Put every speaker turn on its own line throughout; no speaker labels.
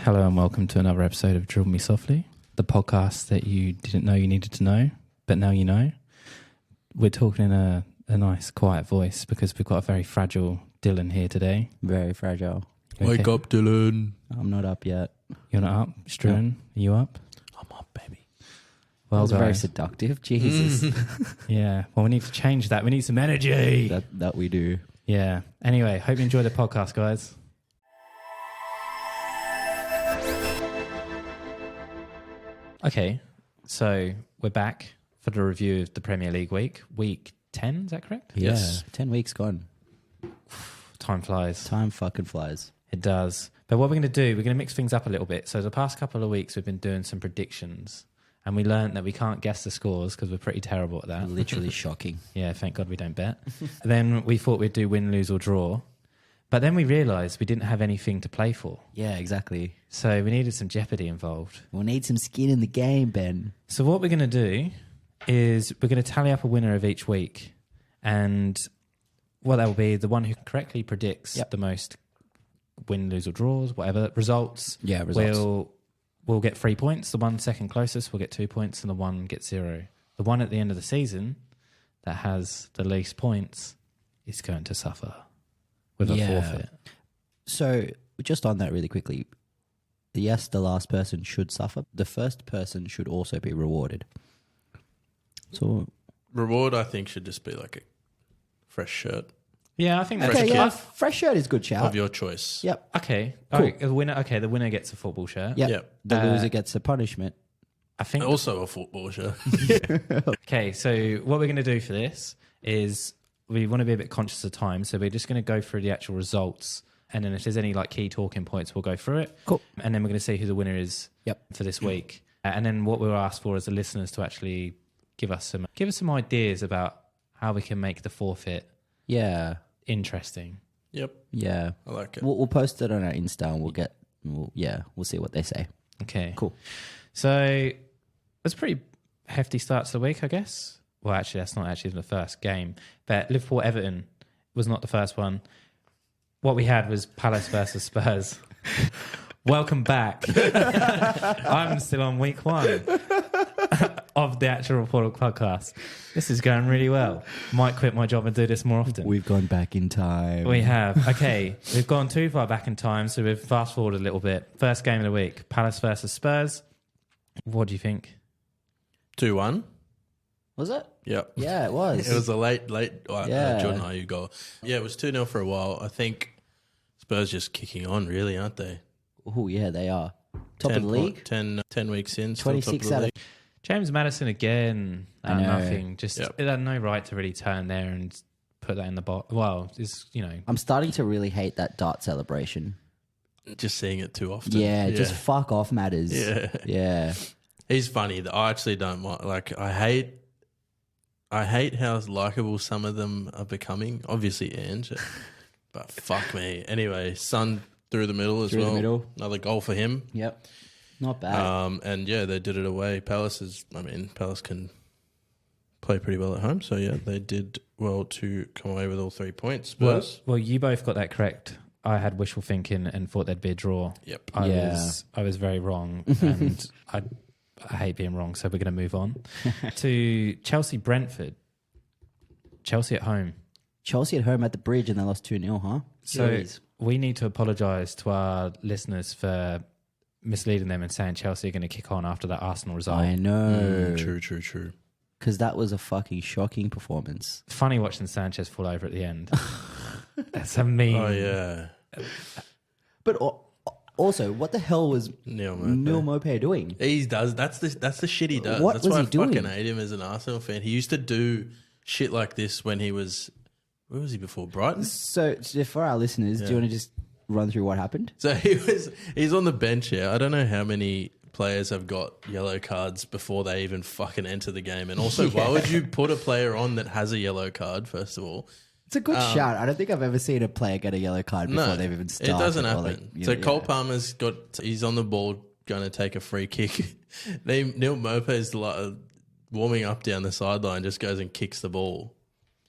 Hello and welcome to another episode of Dribble Me Softly, the podcast that you didn't know you needed to know, but now you know. We're talking in a nice, quiet voice because we've got a very fragile Dylan here today.
Very fragile.
Wake up, Dylan.
I'm not up yet.
You're not up? Struan, are you up?
I'm up, baby.
Well,
That was
guys.
very seductive. Jesus.
Yeah, well, we need to change that. We need some energy.
that we do.
Yeah. Anyway, hope you enjoy the podcast, guys. Okay, so we're back for the review of the Premier League week 10, is that correct?
Yeah.
Yes.
10 weeks gone.
Time flies.
Time fucking flies.
It does. But what we're going to do, we're going to mix things up a little bit. So the past couple of weeks we've been doing some predictions and we learned that we can't guess the scores because we're pretty terrible at that.
Literally shocking.
Yeah, thank God we don't bet. Then we thought we'd do win, lose or draw. But then we realised we didn't have anything to play for.
Yeah, exactly.
So we needed some jeopardy involved.
We'll need some skin in the game, Ben.
So what we're going to do is we're going to tally up a winner of each week. And what that will be, the one who correctly predicts the most win, lose or draws, whatever, results.
Yeah, results.
Will get 3 points. The one second closest will get 2 points and the one gets 0. The one at the end of the season that has the least points is going to suffer with a forfeit.
So, just on that really quickly. Yes, the last person should suffer. The first person should also be rewarded. So,
Reward, I think, should just be like a fresh shirt
Yeah, I think that's
Fresh
okay,
kit.
yeah, fresh shirt is good shout.
of your choice.
Yep.
okay.
Cool.
All right, the winner gets a football shirt.
Yep.
Yep.
The
Uh,
loser gets a punishment.
I think
Also a football shirt.
Okay, so what we're going to do for this is we want to be a bit conscious of time, so we're just going to go through the actual results, and then if there's any like key talking points, we'll go through it.
Cool.
And then we're going to see who the winner is for this week. And then what we'll ask for is the listeners to actually give us some ideas about how we can make the forfeit
Yeah.
interesting.
Yep.
Yeah.
I like it.
We'll post it on our Insta and we'll see what they say.
Okay.
Cool.
So it's a pretty hefty start to the week, I guess. Well, actually, that's not actually the first game. But Liverpool-Everton was not the first one. What we had was Palace versus Spurs. Welcome back. I'm still on week 1 of the actual Report podcast. This is going really well. Might quit my job and do this more often.
We've gone back in time.
We have. Okay, we've gone too far back in time, so we've fast forwarded a little bit. First game of the week, Palace versus Spurs. What do you think?
2-1.
Was it?
Yep.
Yeah, it was.
It was a late
Yeah.
Jordan Ayew goal. Yeah, it was 2-0 for a while. I think Spurs just kicking on, really, aren't they?
Oh, yeah, they are. Top of the league.
10 weeks in. Still
26
top of
out
the
of...
league.
James Maddison again.
I know.
Nothing. Just
Yep.
it had no right to really turn there and put that in the box. Well, it's
I'm starting to really hate that dart celebration.
Just seeing it too often.
Yeah, just fuck off matters.
Yeah.
Yeah.
He's funny. I actually don't mind. Like, I hate how likable some of them are becoming. Obviously, Ange. But fuck me. Anyway, Son through the middle as
Through the
well.
middle.
Another goal for him.
Yep. Not bad.
And yeah, they did it away. Palace can play pretty well at home. So yeah, they did well to come away with all 3 points. Spurs.
well, you both got that correct. I had wishful thinking and thought there'd be a draw.
Yep.
I was very wrong, and I hate being wrong. So we're going to move on to Chelsea-Brentford. Chelsea at home.
Chelsea at home at the Bridge and they lost 2-0, huh?
So
Jeez.
we need to apologise to our listeners for misleading them and saying Chelsea are going to kick on after that Arsenal result.
I know.
True.
Because that was a fucking shocking performance.
Funny watching Sanchez fall over at the end. That's a meme.
Oh yeah.
But also, what the hell was
Neil
Mope doing?
He does. That's the shit he does.
What
That's
was
why
he
I
doing?
fucking hate him as an Arsenal fan. He used to do shit like this when he was. Where was he before? Brighton.
So, for our listeners, do you want to just run through what happened?
So he's on the bench here. I don't know how many players have got yellow cards before they even fucking enter the game. And also, why would you put a player on that has a yellow card, first of all?
It's a good shout. I don't think I've ever seen a player get a yellow card before they've even started.
It doesn't
or,
happen.
like,
So Cole Palmer's he's on the ball, going to take a free kick. Neil Mope's like warming up down the sideline, just goes and kicks the ball.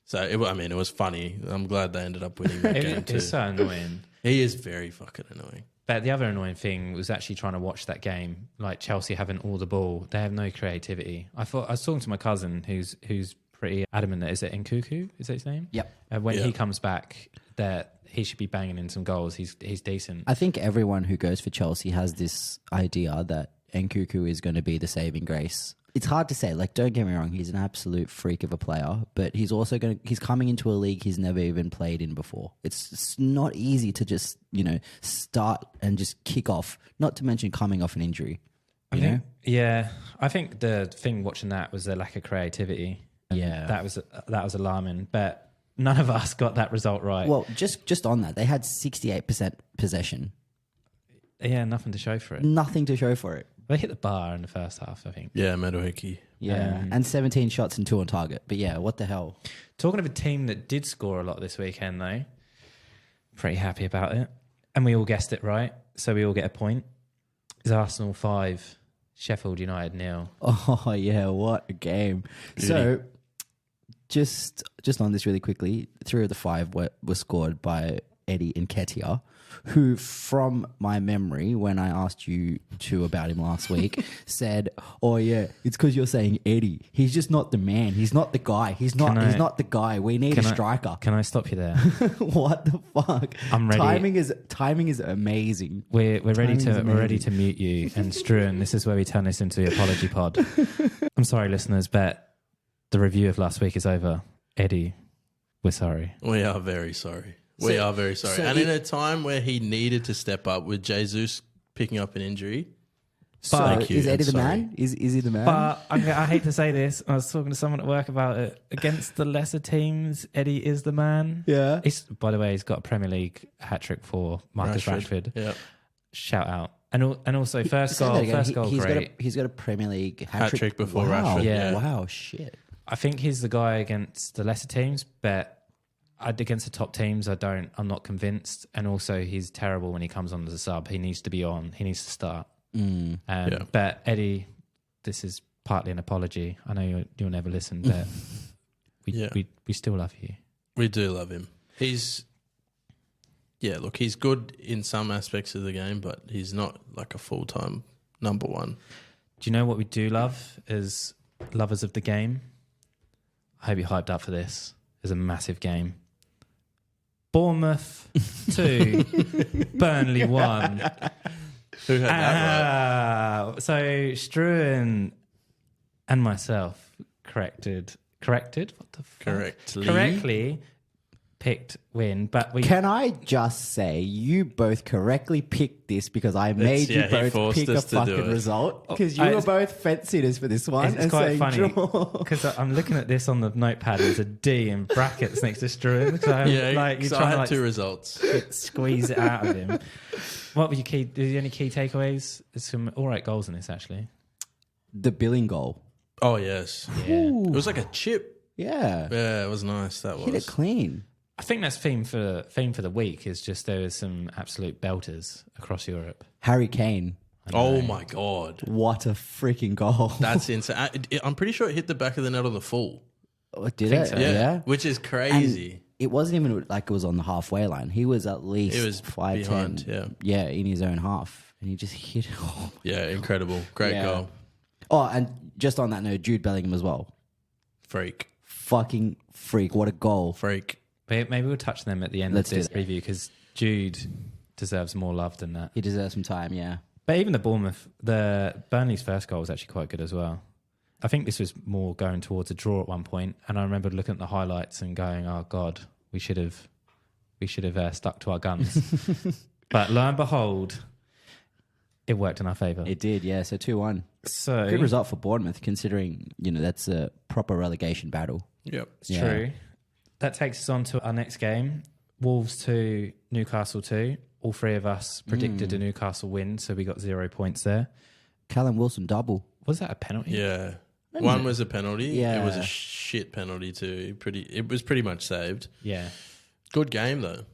So, it was funny. I'm glad they ended up winning that game too.
It's so annoying.
He is very fucking annoying.
But the other annoying thing was actually trying to watch that game, like Chelsea having all the ball. They have no creativity. I was talking to my cousin who's pretty adamant that, is it Nkuku? Is that his name?
Yep.
When he comes back, that he should be banging in some goals. He's decent.
I think everyone who goes for Chelsea has this idea that Nkuku is going to be the saving grace. It's hard to say. Like, don't get me wrong, he's an absolute freak of a player, but he's also he's coming into a league he's never even played in before. It's not easy to just, start and just kick off, not to mention coming off an injury. You know?
I think the thing watching that was the lack of creativity.
Yeah.
That was alarming, but none of us got that result right.
Well, just on that, they had 68% possession.
Yeah, nothing to show for it.
Nothing to show for it.
They hit the bar in the first half, I think.
Yeah, Madueke.
Yeah, and 17 shots and 2 on target. But yeah, what the hell?
Talking of a team that did score a lot this weekend, though, pretty happy about it. And we all guessed it right, so we all get a point. It's Arsenal 5, Sheffield United 0.
Oh, yeah, what a game.
Beauty.
So, just on this really quickly, 3 of the 5 were scored by Eddie Nketiah, who, from my memory, when I asked you two about him last week, said, "Oh yeah, it's because you're saying Eddie. He's just not the man. He's not the guy. He's not the guy. We need a striker."
Can I stop you there?
What the fuck?
I'm ready.
Timing is amazing.
We're ready to mute you. And Struan, this is where we turn this into the apology pod. I'm sorry, listeners, but the review of last week is over. Eddie, we're sorry.
We are very sorry. We are very sorry. And in a time where he needed to step up with Jesus picking up an injury.
But is Eddie the man? Is he the man?
But I hate to say this. I was talking to someone at work about it. Against the lesser teams, Eddie is the man.
Yeah.
By the way, he's got a Premier League hat-trick for Marcus Rashford.
Yeah.
Shout out. And also first goal, great.
He's got a Premier League
hat-trick before
wow.
Rashford.
Yeah.
Wow, shit.
I think he's the guy against the lesser teams, but against the top teams, I'm not convinced. And also, he's terrible when he comes on as a sub. He needs to be on. He needs to start. But Eddie, this is partly an apology. I know you'll never listen, but we still love you.
We do love him. He's good in some aspects of the game, but he's not like a full-time number one.
Do you know what we do love as lovers of the game? I hope you're hyped up for this. It's a massive game. Bournemouth 2, Burnley 1.
Who had that right?
So Struan and myself corrected. What the fuck? Correctly picked win, but we
Can I just say you both correctly picked this because I made you both pick a fucking result because you were both fence sitters for this one.
It's quite funny because I'm looking at this on the notepad. There's a D in brackets next to Struan. So
You try to 2 results.
Squeeze it out of him. What were your key? The only key takeaways? There's some all right goals in this actually.
The Billing goal.
Oh yes,
Yeah.
It was like a chip.
Yeah,
Yeah, it was nice. That was.
hit it clean.
I think that's theme for the week is just there was some absolute belters across Europe.
Harry Kane.
Oh my god,
What a freaking goal.
that's insane! I'm pretty sure it hit the back of the net on the full.
Oh, did it?
so.
Yeah.
Which is crazy.
It wasn't even like it was on the halfway line. He was at least
It was
5'10".
behind,
Yeah, in his own half. And he just hit it. Oh,
Yeah, incredible, great
Yeah.
goal,
and just on that note, Jude Bellingham as well.
freak.
Fucking freak. What a goal.
But maybe we'll touch them at the end
Let's
of this
do that.
review because Jude deserves more love than that.
He deserves some time, yeah.
But even the Burnley's first goal was actually quite good as well. I think this was more going towards a draw at one point, and I remember looking at the highlights and going, "Oh God, we should have stuck to our guns." But lo and behold, it worked in our favour.
It did, yeah. So 2-1.
So
Good result for Bournemouth considering, that's a proper relegation battle.
Yep.
It's true. That takes us on to our next game. Wolves 2, Newcastle 2. All 3 of us predicted a Newcastle win, so we got 0 points there.
Callum Wilson double.
Was that a penalty?
Yeah. One was a penalty.
Yeah.
It was a shit penalty too. It was pretty much saved.
Yeah.
Good game though.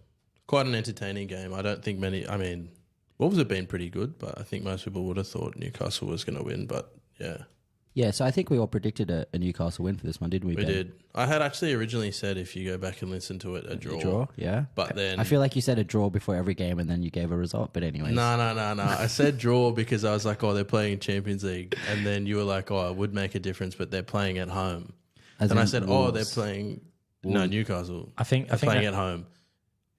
Quite an entertaining game. I don't think Wolves have been pretty good, but I think most people would have thought Newcastle was going to win. But yeah,
Yeah, so I think we all predicted a Newcastle win for this one, didn't we?
We
Ben?
did. I had actually originally said, if you go back and listen to it, a draw.
A draw, yeah.
But then
I feel like you said a draw before every game and then you gave a result. But anyways.
No. I said draw because I was like, oh, they're playing Champions League. And then you were like, oh, it would make a difference, but they're playing at home.
As
And I
in
said,
Wolves.
oh, they're playing... No, Newcastle.
I think
They're playing
that-
at home.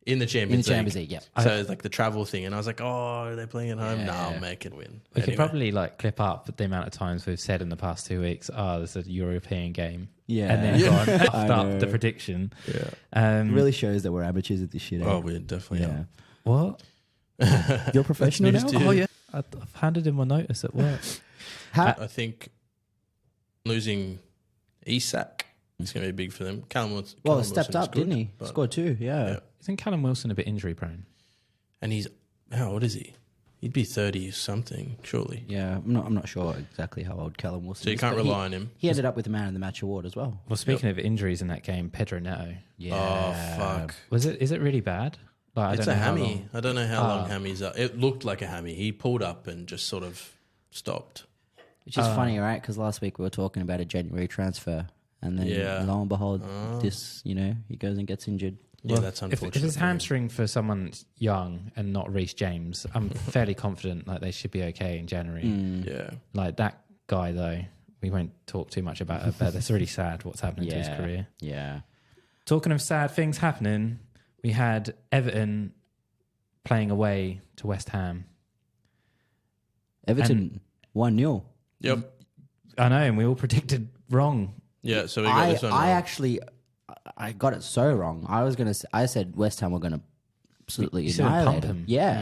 In the
In the
Champions League.
Champions League, yeah.
So it's like the travel thing. And I was like, oh, they're playing at home?
Yeah.
No, I'll make it win.
We could
Anyway.
probably like clip up the amount of times we've said in the past 2 weeks, oh, there's a European game.
Yeah.
And then gone
I
puffed
know.
up the prediction.
Yeah.
It really shows that we're amateurs at this shit.
Oh,
eh?
we definitely
yeah.
What?
You're professional
That's
now?
news to
Oh,
you.
yeah.
I've handed in my notice at work.
I think losing Isak is going to be big for them.
Well, it stepped up, didn't he? Scored 2, yeah.
Isn't Callum Wilson a bit injury prone?
And he's, how old is he? He'd be 30 something, surely.
Yeah, I'm not sure exactly how old Callum Wilson is.
So you can't
but
rely on him.
He ended up with the Man of the Match award as well.
Well, speaking of injuries in that game, Pedro Neto.
Yeah.
Oh, fuck.
Is it really bad? Like,
It's
I
a
don't know how
hammy.
long.
I don't know how long hammies are. It looked like a hammy. He pulled up and just sort of stopped.
Which is funny, right? Because last week we were talking about a January transfer. And then
Yeah.
lo and behold, he goes and gets injured.
Yeah,
Well,
that's
If
unfortunate.
it's hamstring for someone young and not Reece James, I'm fairly confident like they should be okay in January.
Yeah.
Like that guy though, we won't talk too much about it, but it's really sad what's happening to his
Yeah.
career.
Yeah.
Talking of sad things happening, we had Everton playing away to West Ham.
Everton 1-0.
Yep.
I know, and we all predicted wrong.
Yeah, so we got this one wrong.
I got it so wrong. I said West Ham were gonna absolutely
You said
annihilate
pump
them.
him.
Yeah.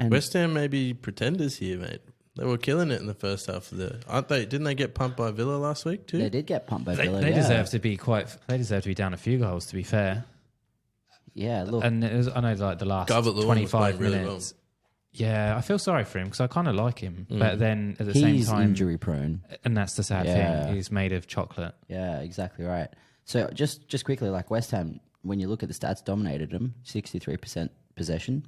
And
West Ham may be pretenders here, mate. They were killing it in the first half of aren't they? Didn't they get pumped by Villa last week too?
they did get pumped by
They,
Villa.
they
yeah.
deserve to be They deserve to be down a few goals. To be fair,
Yeah, look.
and it was, I know like the last
Calvert-Lewin was
25
playing really
minutes. Yeah, I feel sorry for him because I kind of like him, but then at the
He's
same time,
injury prone.
and that's the sad
Yeah.
thing. He's made of chocolate.
Yeah, exactly right. So just quickly, like West Ham, when you look at the stats, dominated them. 63% possession,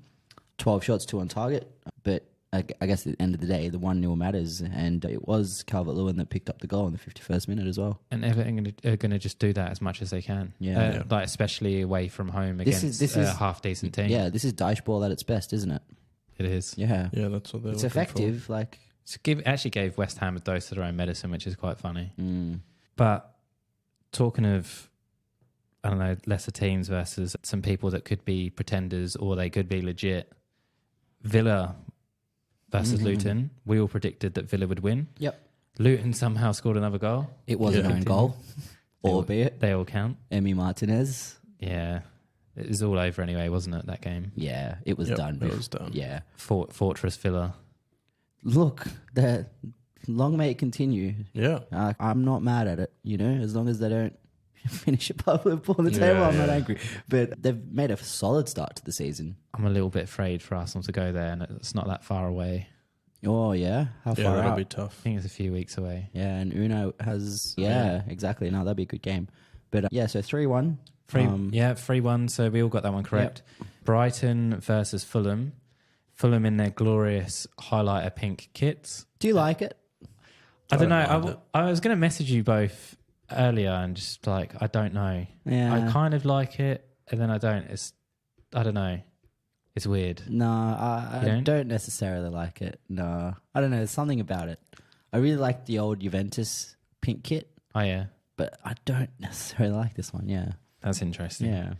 12 shots, 2 on target. But I guess at the end of the day, the 1-0 matters, and it was Calvert-Lewin that picked up the goal in the 51st minute as well.
And Everton are going to just do that as much as they can.
Yeah.
Like especially away from home
This
against
is-
a half decent team.
Yeah, this is Dyche ball at its best, isn't it?
It is.
Yeah,
Yeah, that's what they're
it's
looking
effective. Like,
Actually gave West Ham a dose of their own medicine, which is quite funny.
mm,
But talking of, I don't know, lesser teams versus some people that could be pretenders or they could be legit. Villa versus Luton. We all predicted that Villa would win.
yep,
Luton somehow scored another goal.
it was an
Yeah.
own goal, albeit
They all count.
Emi Martinez.
Yeah. It was all over anyway, wasn't it, that game?
Yeah, it was
Yep,
done.
it
bro.
was done.
Yeah,
Fortress Villa.
look, the long may it continue.
Yeah.
I'm not mad at it, as long as they don't finish above Liverpool on the table. I'm not
yeah.
angry. But they've made a solid start to the season.
I'm a little bit afraid for Arsenal to go there, and it's not that far away.
Oh, yeah? How
Yeah,
far
that'll
out?
be
I
tough.
think it's a few weeks away.
Yeah, and Uno has... Yeah, exactly. No, that'd be a good game. But, so 3-1.
3-1, so we all got that one correct. Brighton versus Fulham. Fulham in their glorious highlighter pink kits.
Do you like it?
I don't
don't mind
know. I was going to message you both earlier and just like, I don't know.
Yeah.
I kind of like it, and then I don't. I don't know. It's weird.
No, I
You
don't necessarily like it. No. I don't know. There's something about it. I really like the old Juventus pink kit,
Oh, yeah.
but I don't necessarily like this one. Yeah.
That's interesting.
Yeah.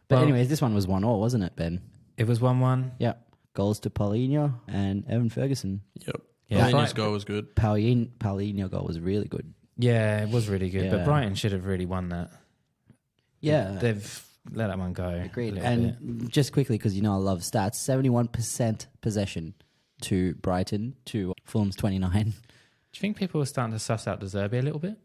But
Well-
anyways, this one was 1-1, wasn't it, Ben?
It was 1-1.
Yeah. Goals to Paulinho and Evan Ferguson.
Yep.
Yeah.
Paulinho's
Right.
goal was good.
Paulinho goal was really good.
Yeah, it was really good.
Yeah.
But Brighton should have really won that.
Yeah.
They've let that one go.
Agreed.
a little
And
bit.
just quickly, because I love stats, 71% possession to Brighton to Fulham's 29.
Do you think people are starting to suss out De Zerbi a little bit?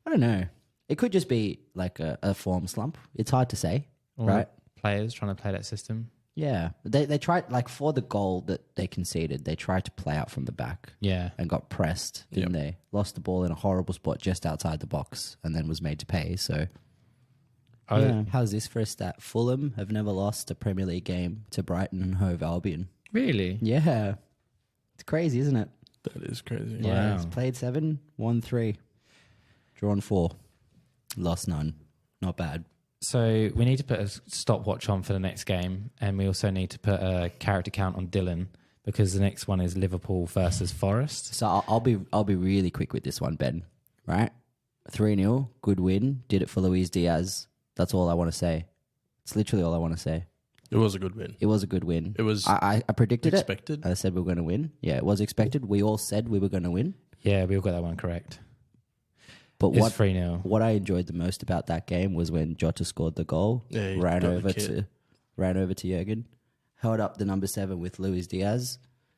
I don't know. It could just be like a form slump. It's hard to say,
Or
right?
Players trying to play that system.
Yeah. They tried, like for the goal that they conceded, they tried to play out from the back
Yeah.
and got pressed, didn't they? Lost the ball in a horrible spot just outside the box and then was made to pay. So, how's this for a stat? Fulham have never lost a Premier League game to Brighton and Hove Albion.
Really?
Yeah. It's crazy, isn't it?
That is crazy.
Yeah,
Wow.
he's played 7, won 3, drawn 4, lost none. Not bad.
So we need to put a stopwatch on for the next game, and we also need to put a character count on Dylan because the next one is Liverpool versus Forest.
So I'll be really quick with this one, Ben. Right, 3-0, good win. Did it for Luis Diaz. That's all I want to say. It's literally all I want to say.
It was a good win.
It was a good win.
It was
I predicted
expected.
it. I said we were going to win. Yeah, it was expected. We all said we were going to win.
Yeah, we all got that one correct.
But
It's 3-0.
what I enjoyed the most about that game was when Jota scored the goal,
Yeah, he
ran
got the
over
kit.
to Jurgen, held up the number 7 with Luis Diaz,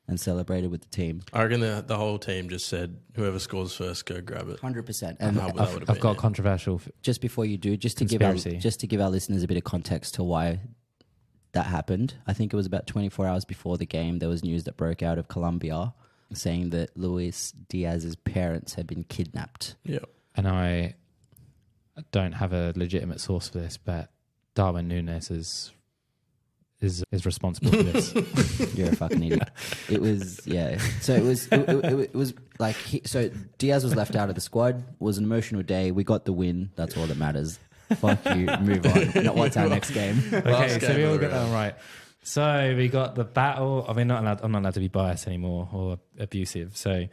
and celebrated with the team.
I reckon the whole team just said, whoever scores first, go grab it.
100%.
And
And
that would've
I've
been
got a
it.
controversial.
just before you do, just to give our listeners a bit of context to why that happened. I think it was about 24 hours before the game. There was news that broke out of Colombia saying that Luis Diaz's parents had been kidnapped.
Yeah.
And I don't have a legitimate source for this, but Darwin Núñez is responsible for this.
You're a fucking idiot. It was, yeah. So it was like, so Diaz was left out of the squad. It was an emotional day. We got the win. That's all that matters. Fuck you. Move on. Now, what's our next game?
Okay,
Last
so
game
we all
of the
got that one right. So we got the battle. I mean, I'm not allowed to be biased anymore or abusive. So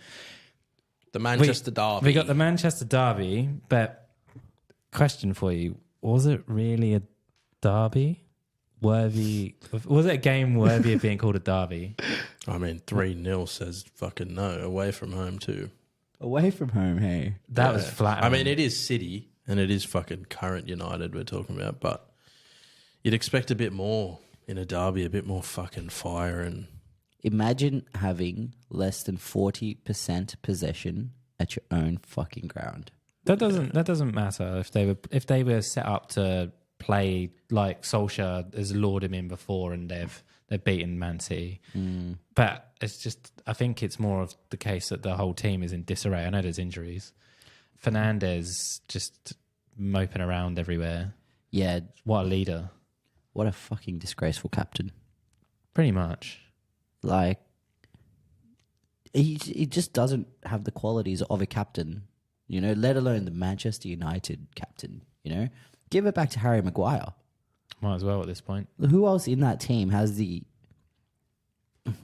The Manchester Derby.
we got the Manchester Derby, but question for you: was it really a derby? Worthy? Was it a game worthy of being called a derby?
I mean, 3-0 says fucking no. Away from home too.
Away from home, hey.
That was flat.
I mean, it is City and it is fucking current United we're talking about, but you'd expect a bit more in a derby, a bit more fucking fire and...
Imagine having less than 40% possession at your own fucking ground.
that doesn't matter if they were set up to play like Solskjaer has lured him in before and they've beaten Man City. But it's just, I think it's more of the case that the whole team is in disarray. I know there's injuries. Fernandez just moping around everywhere.
Yeah,
What a leader.
what a fucking disgraceful captain.
Pretty much.
Like, he just doesn't have the qualities of a captain, you know, let alone the Manchester United captain, you know. Give it back to Harry Maguire.
Might as well at this point.
Who else in that team has the,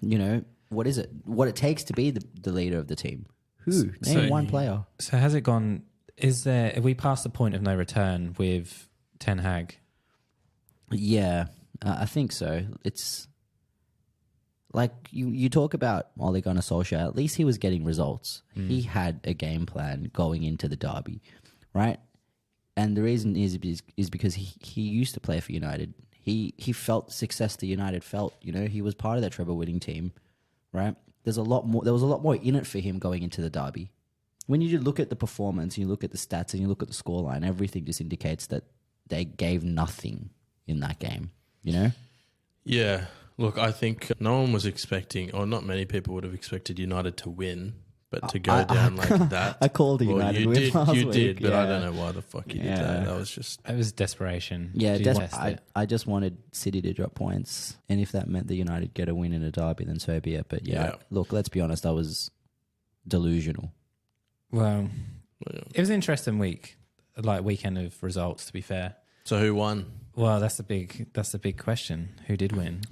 you know, what it takes to be the leader of the team? Who? Name one player.
So has it gone, have we passed the point of no return with Ten Hag?
Yeah, I think so. It's like you talk about Ole Gunnar Solskjaer. At least he was getting results. He had a game plan going into the derby, right? And the reason is because he used to play for United. He felt the success that United felt. You know, he was part of that treble winning team, right? There was a lot more in it for him going into the derby. When you look at the performance, you look at the stats, and you look at the scoreline, everything just indicates that they gave nothing in that game. You know?
Yeah. Look, I think no one was expecting, or not many people would have expected United to win, but to go down like that.
I called the United win last
You
week,
did, but I
yeah.
don't know why the fuck you did
Yeah.
that. That was just...
It was desperation.
Yeah,
You messed it.
I just wanted City to drop points, and if that meant the United get a win in a derby, then so be it. But yeah, look, let's be honest, I was delusional.
Well,
Yeah.
it was an interesting weekend of results, to be fair.
So who won?
Well, that's the big question. Who did win?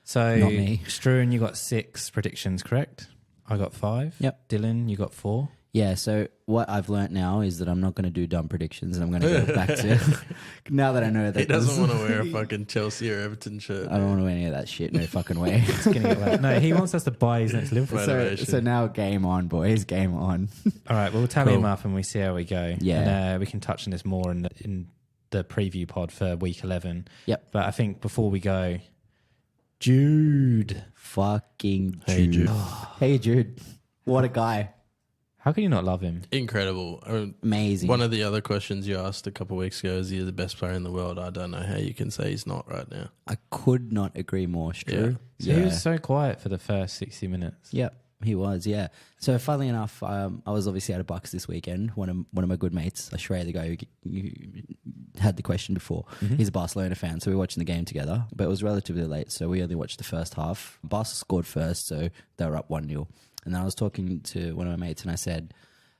So,
Not me.
Struan, you got 6 predictions, correct? I got 5.
Yep.
Dylan, you got 4.
Yeah, so what I've learnt now is that I'm not going to do dumb predictions, and I'm going to go back to now that I know that
He doesn't want to wear a fucking Chelsea or Everton shirt.
I don't want to wear any of that shit. No fucking way.
It's gonna get late. No, he wants us to buy his next Liverpool.
Right.
so,
Motivation.
so now game on, boys. Game on.
All right, we'll tally
Cool.
him up and we see how we go.
Yeah.
And, we can touch on this more in the preview pod for week 11.
Yep.
But I think before we go, Jude.
Fucking
Hey,
Jude.
Jude.
Hey Jude. What a guy.
How can you not love him?
Incredible.
Amazing.
One of the other questions you asked a couple of weeks ago is he the best player in the world? I don't know how you can say he's not right now.
I could not agree more, Stu.
So he was so quiet for the first 60 minutes.
Yep, he was. Yeah. So funnily enough, I was obviously at a Bucks this weekend. One of my good mates, Shrey, the guy who had the question before, he's a Barcelona fan, so we were watching the game together. But it was relatively late, so we only watched the first half. Barca scored first, so they were up 1-0. And then I was talking to one of my mates and I said,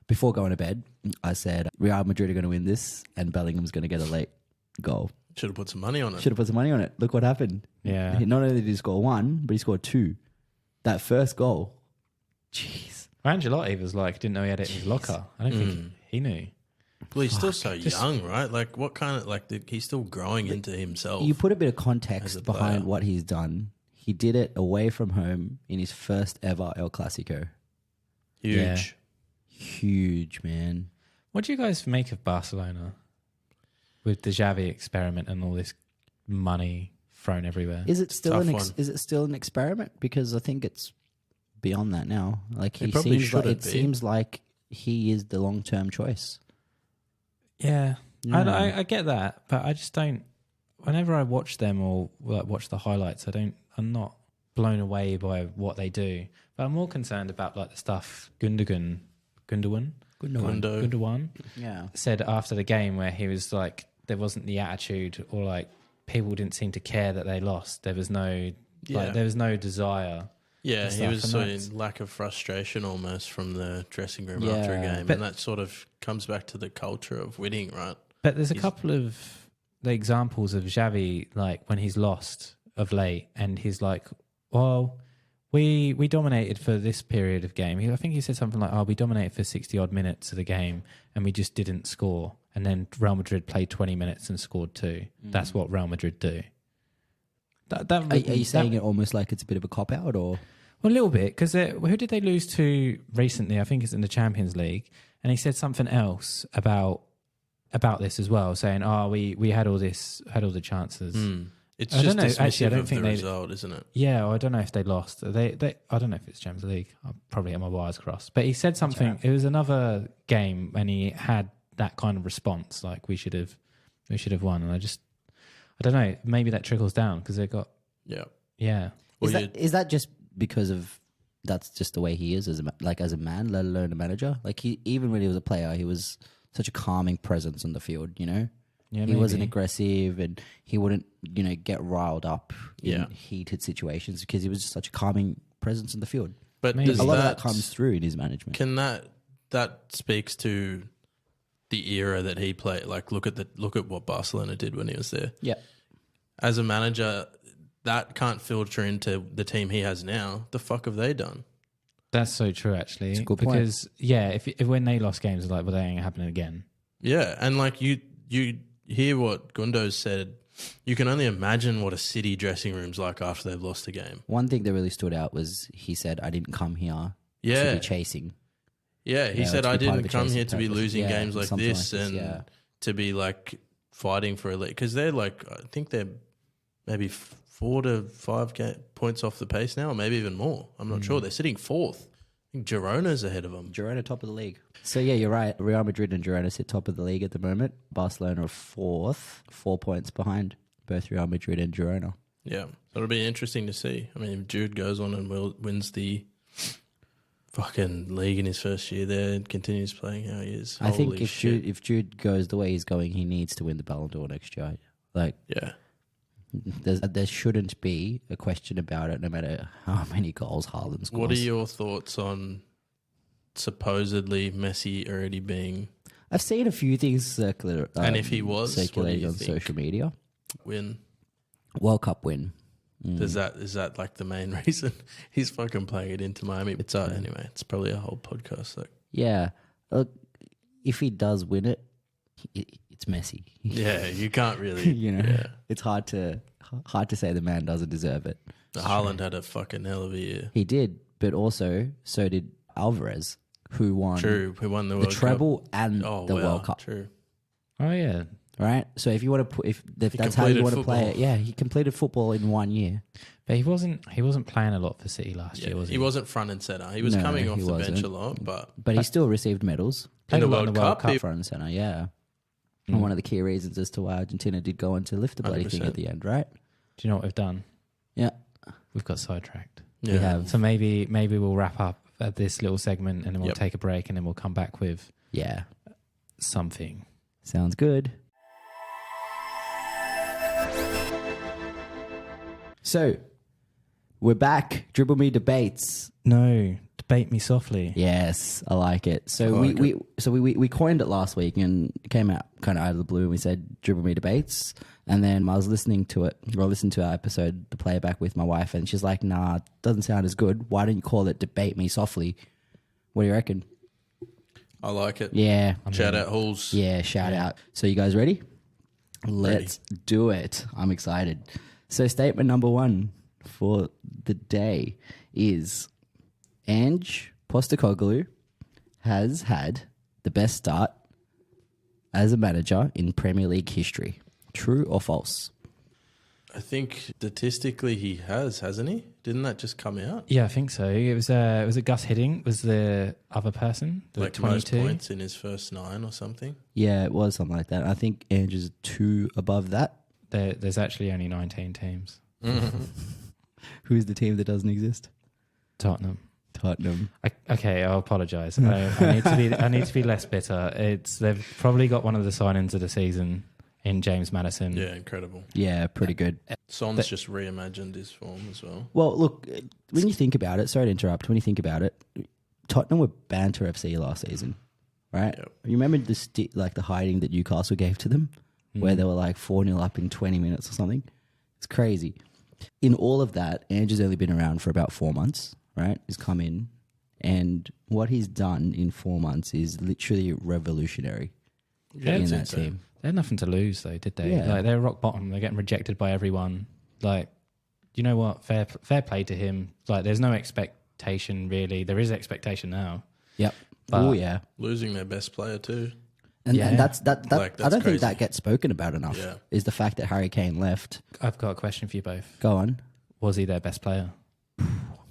before going to bed, I said, Real Madrid are going to win this and Bellingham's going to get a late goal.
Should have put some money on it.
Should have put some money on it. Look what happened.
Yeah.
Not only did he score one, but he scored two. That first goal. Jeez.
Angelotti was like, didn't know he had it in his locker. I don't think he knew.
Well, he's still so young, right? Like, what kind of he's still growing into himself.
You put a bit of
As a
context
player.
behind what he's done. He did it away from home in his first ever El Clasico.
Huge.
Yeah.
Huge, man.
What do you guys make of Barcelona with the Xavi experiment and all this money thrown everywhere?
Is it still
Tough
an
one.
is it still an experiment? Because I think it's beyond that now. Like
It probably shouldn't be.
seems like he is the long term choice.
Yeah,
Yeah.
I get that, but I just don't. Whenever I watch them or like watch the highlights, I'm not blown away by what they do. But I'm more concerned about like the stuff Gundogan
Yeah.
said after the game, where he was like, there wasn't the attitude, or like people didn't seem to care that they lost. There was no there was no desire.
Yeah,
and
he
stuff,
was
and
sort
that's-
of lack of frustration almost from the dressing room
Yeah.
after a game.
But-
And that sort of comes back to the culture of winning, right?
But there's a couple of the examples of Xavi, like when he's lost of late, and he's like, well, we dominated for this period of game. I think he said something like, oh, we dominated for 60 odd minutes of the game and we just didn't score. And then Real Madrid played 20 minutes and scored two. That's what Real Madrid do.
Are you saying it almost like it's a bit of a cop out, or
Well, a little bit, because who did they lose to recently? I think it's in the Champions League. And he said something else about this as well, saying, oh, we had all the chances.
It's
I
just
don't know.
dismissive
Actually, I don't
of
think
the
they-
result, isn't it?
Yeah, or I don't know if they lost. They I don't know if it's Champions League. I'll probably get my wires crossed. But he said something. It was another game when he had that kind of response, like we should have won. And I don't know. Maybe that trickles down because they got
Yeah.
is
Well,
that that just because of that's just the way he is as a man, let alone a manager? Like he, even when he was a player, he was such a calming presence on the field. You know,
yeah.
he wasn't aggressive and he wouldn't get riled up in
Yeah.
heated situations because he was just such a calming presence on the field.
but
Maybe.
does
A lot of that comes through in his management.
Can that speaks to the era that he played? Like, look at what Barcelona did when he was there.
Yeah,
As a manager, that can't filter into the team he has now. The fuck have they done?
That's so true, actually.
It's a good point.
Because if when they lost games, it's like, well, they ain't happening again.
Yeah, and like you hear what Gundo said. You can only imagine what a City dressing room's like after they've lost a game.
one thing that really stood out was he said, "I didn't come here to
Yeah,
be chasing."
yeah. He
Yeah,
said,
to
"I
be part of
didn't
the
come
chasing
here to be
purpose."
losing
Yeah,
games like
something
this
like this,
and
yeah.
to be like fighting for a lead." Because they're like, I think they're maybe 4 to 5 points off the pace now, or maybe even more. I'm not sure. They're sitting fourth. I think Girona's ahead of them.
Girona top of the league. So yeah, you're right. Real Madrid and Girona sit top of the league at the moment. Barcelona are fourth, 4 points behind both Real Madrid and Girona.
Yeah, so it'll be interesting to see. I mean, if Jude goes on and wins the fucking league in his first year there and continues playing how he is,
I think
holy
if
shit.
Jude goes the way he's going, he needs to win the Ballon d'Or next year. Like
Yeah.
there shouldn't be a question about it, no matter how many goals Haaland scores.
What are your thoughts on supposedly Messi already being
I've seen a few things circular,
And if he was, what do
circulating
you
on
think?
social media.
win?
World Cup win.
Is that like the main reason he's fucking playing it into Miami? It's anyway. It's probably a whole podcast. Like,
Yeah. Look, if he does win it, it's Messi.
yeah, you can't really. Yeah.
It's hard to say the man doesn't deserve it.
Haaland had a fucking hell of a year.
He did, but also so did Alvarez, who won
True, who won the
the
World
treble
Cup.
and
Oh,
the
wow,
World Cup.
True.
Oh, yeah.
Right. So if you want to put, if that's how you
completed
want to play
football.
it, yeah, he completed football in 1 year.
But he wasn't playing a lot for City last
Yeah,
year, was he?
he wasn't front and center. He was
No,
coming off
he
the bench
wasn't.
a lot, but
But he still received medals.
Played
in
a
the
lot
World Cup, he-
Front and center, yeah. And one of the key reasons as to why Argentina did go on to lift the bloody thing
100%.
at the end, right?
Do you know what we've done?
Yeah.
We've got sidetracked.
yeah.
We have.
So maybe we'll wrap up at this little segment and then we'll
Yep.
take a break and then we'll come back with
Yeah.
something.
Sounds good. So, we're back. Dribble Me debates.
No, Debate Me Softly.
Yes, I like it. So
I like
we coined it last week and it came out kind of out of the blue. And we said Dribble Me Debates, and then I was listening to it, or listened to our episode, the playback with my wife, and she's like, "Nah, doesn't sound as good. Why don't you call it Debate Me Softly?" What do you reckon?
I like it.
Yeah,
Shout out Halls.
yeah, shout out. So you guys ready? Let's do it. I'm excited. So statement number 1 for the day is Ange Postecoglou has had the best start as a manager in Premier League history. True or false?
I think statistically he has, hasn't he? Didn't that just come out?
Yeah, I think so. It was it Gus Hiddink was the other person, the
Like most
22.
points in his first 9 or something.
Yeah, it was something like that. I think Ange is 2 above that.
There's actually only 19 teams.
Who's the team that doesn't exist?
Tottenham.
Tottenham.
Okay, I'll apologise. I need to be less bitter. They've probably got one of the signings of the season in James Maddison.
Yeah, incredible.
Yeah, pretty good.
Son's just reimagined his form as well.
Well, look, when you think about it, sorry to interrupt, when you think about it, Tottenham were banter FC last season, right?
Yep.
You remember the hiding that Newcastle gave to them, where they were like 4-0 up in 20 minutes or something? It's crazy. In all of that, Ange has only been around for about 4 months, right? He's come in, and what he's done in 4 months is literally revolutionary in
it's
that
insane.
team.
They had nothing to lose, though, did they?
Yeah.
Like, they're rock bottom. They're getting rejected by everyone. Like, you know what? Fair play to him. Like, there's no expectation, really. There is expectation now.
Yep.
But-
Oh, yeah.
Losing their best player too.
And
Yeah.
that's
Like,
I
that's
don't think
crazy.
that gets spoken about enough,
Yeah.
is the fact that Harry Kane left.
I've got a question for you both.
Go on.
Was he their best player?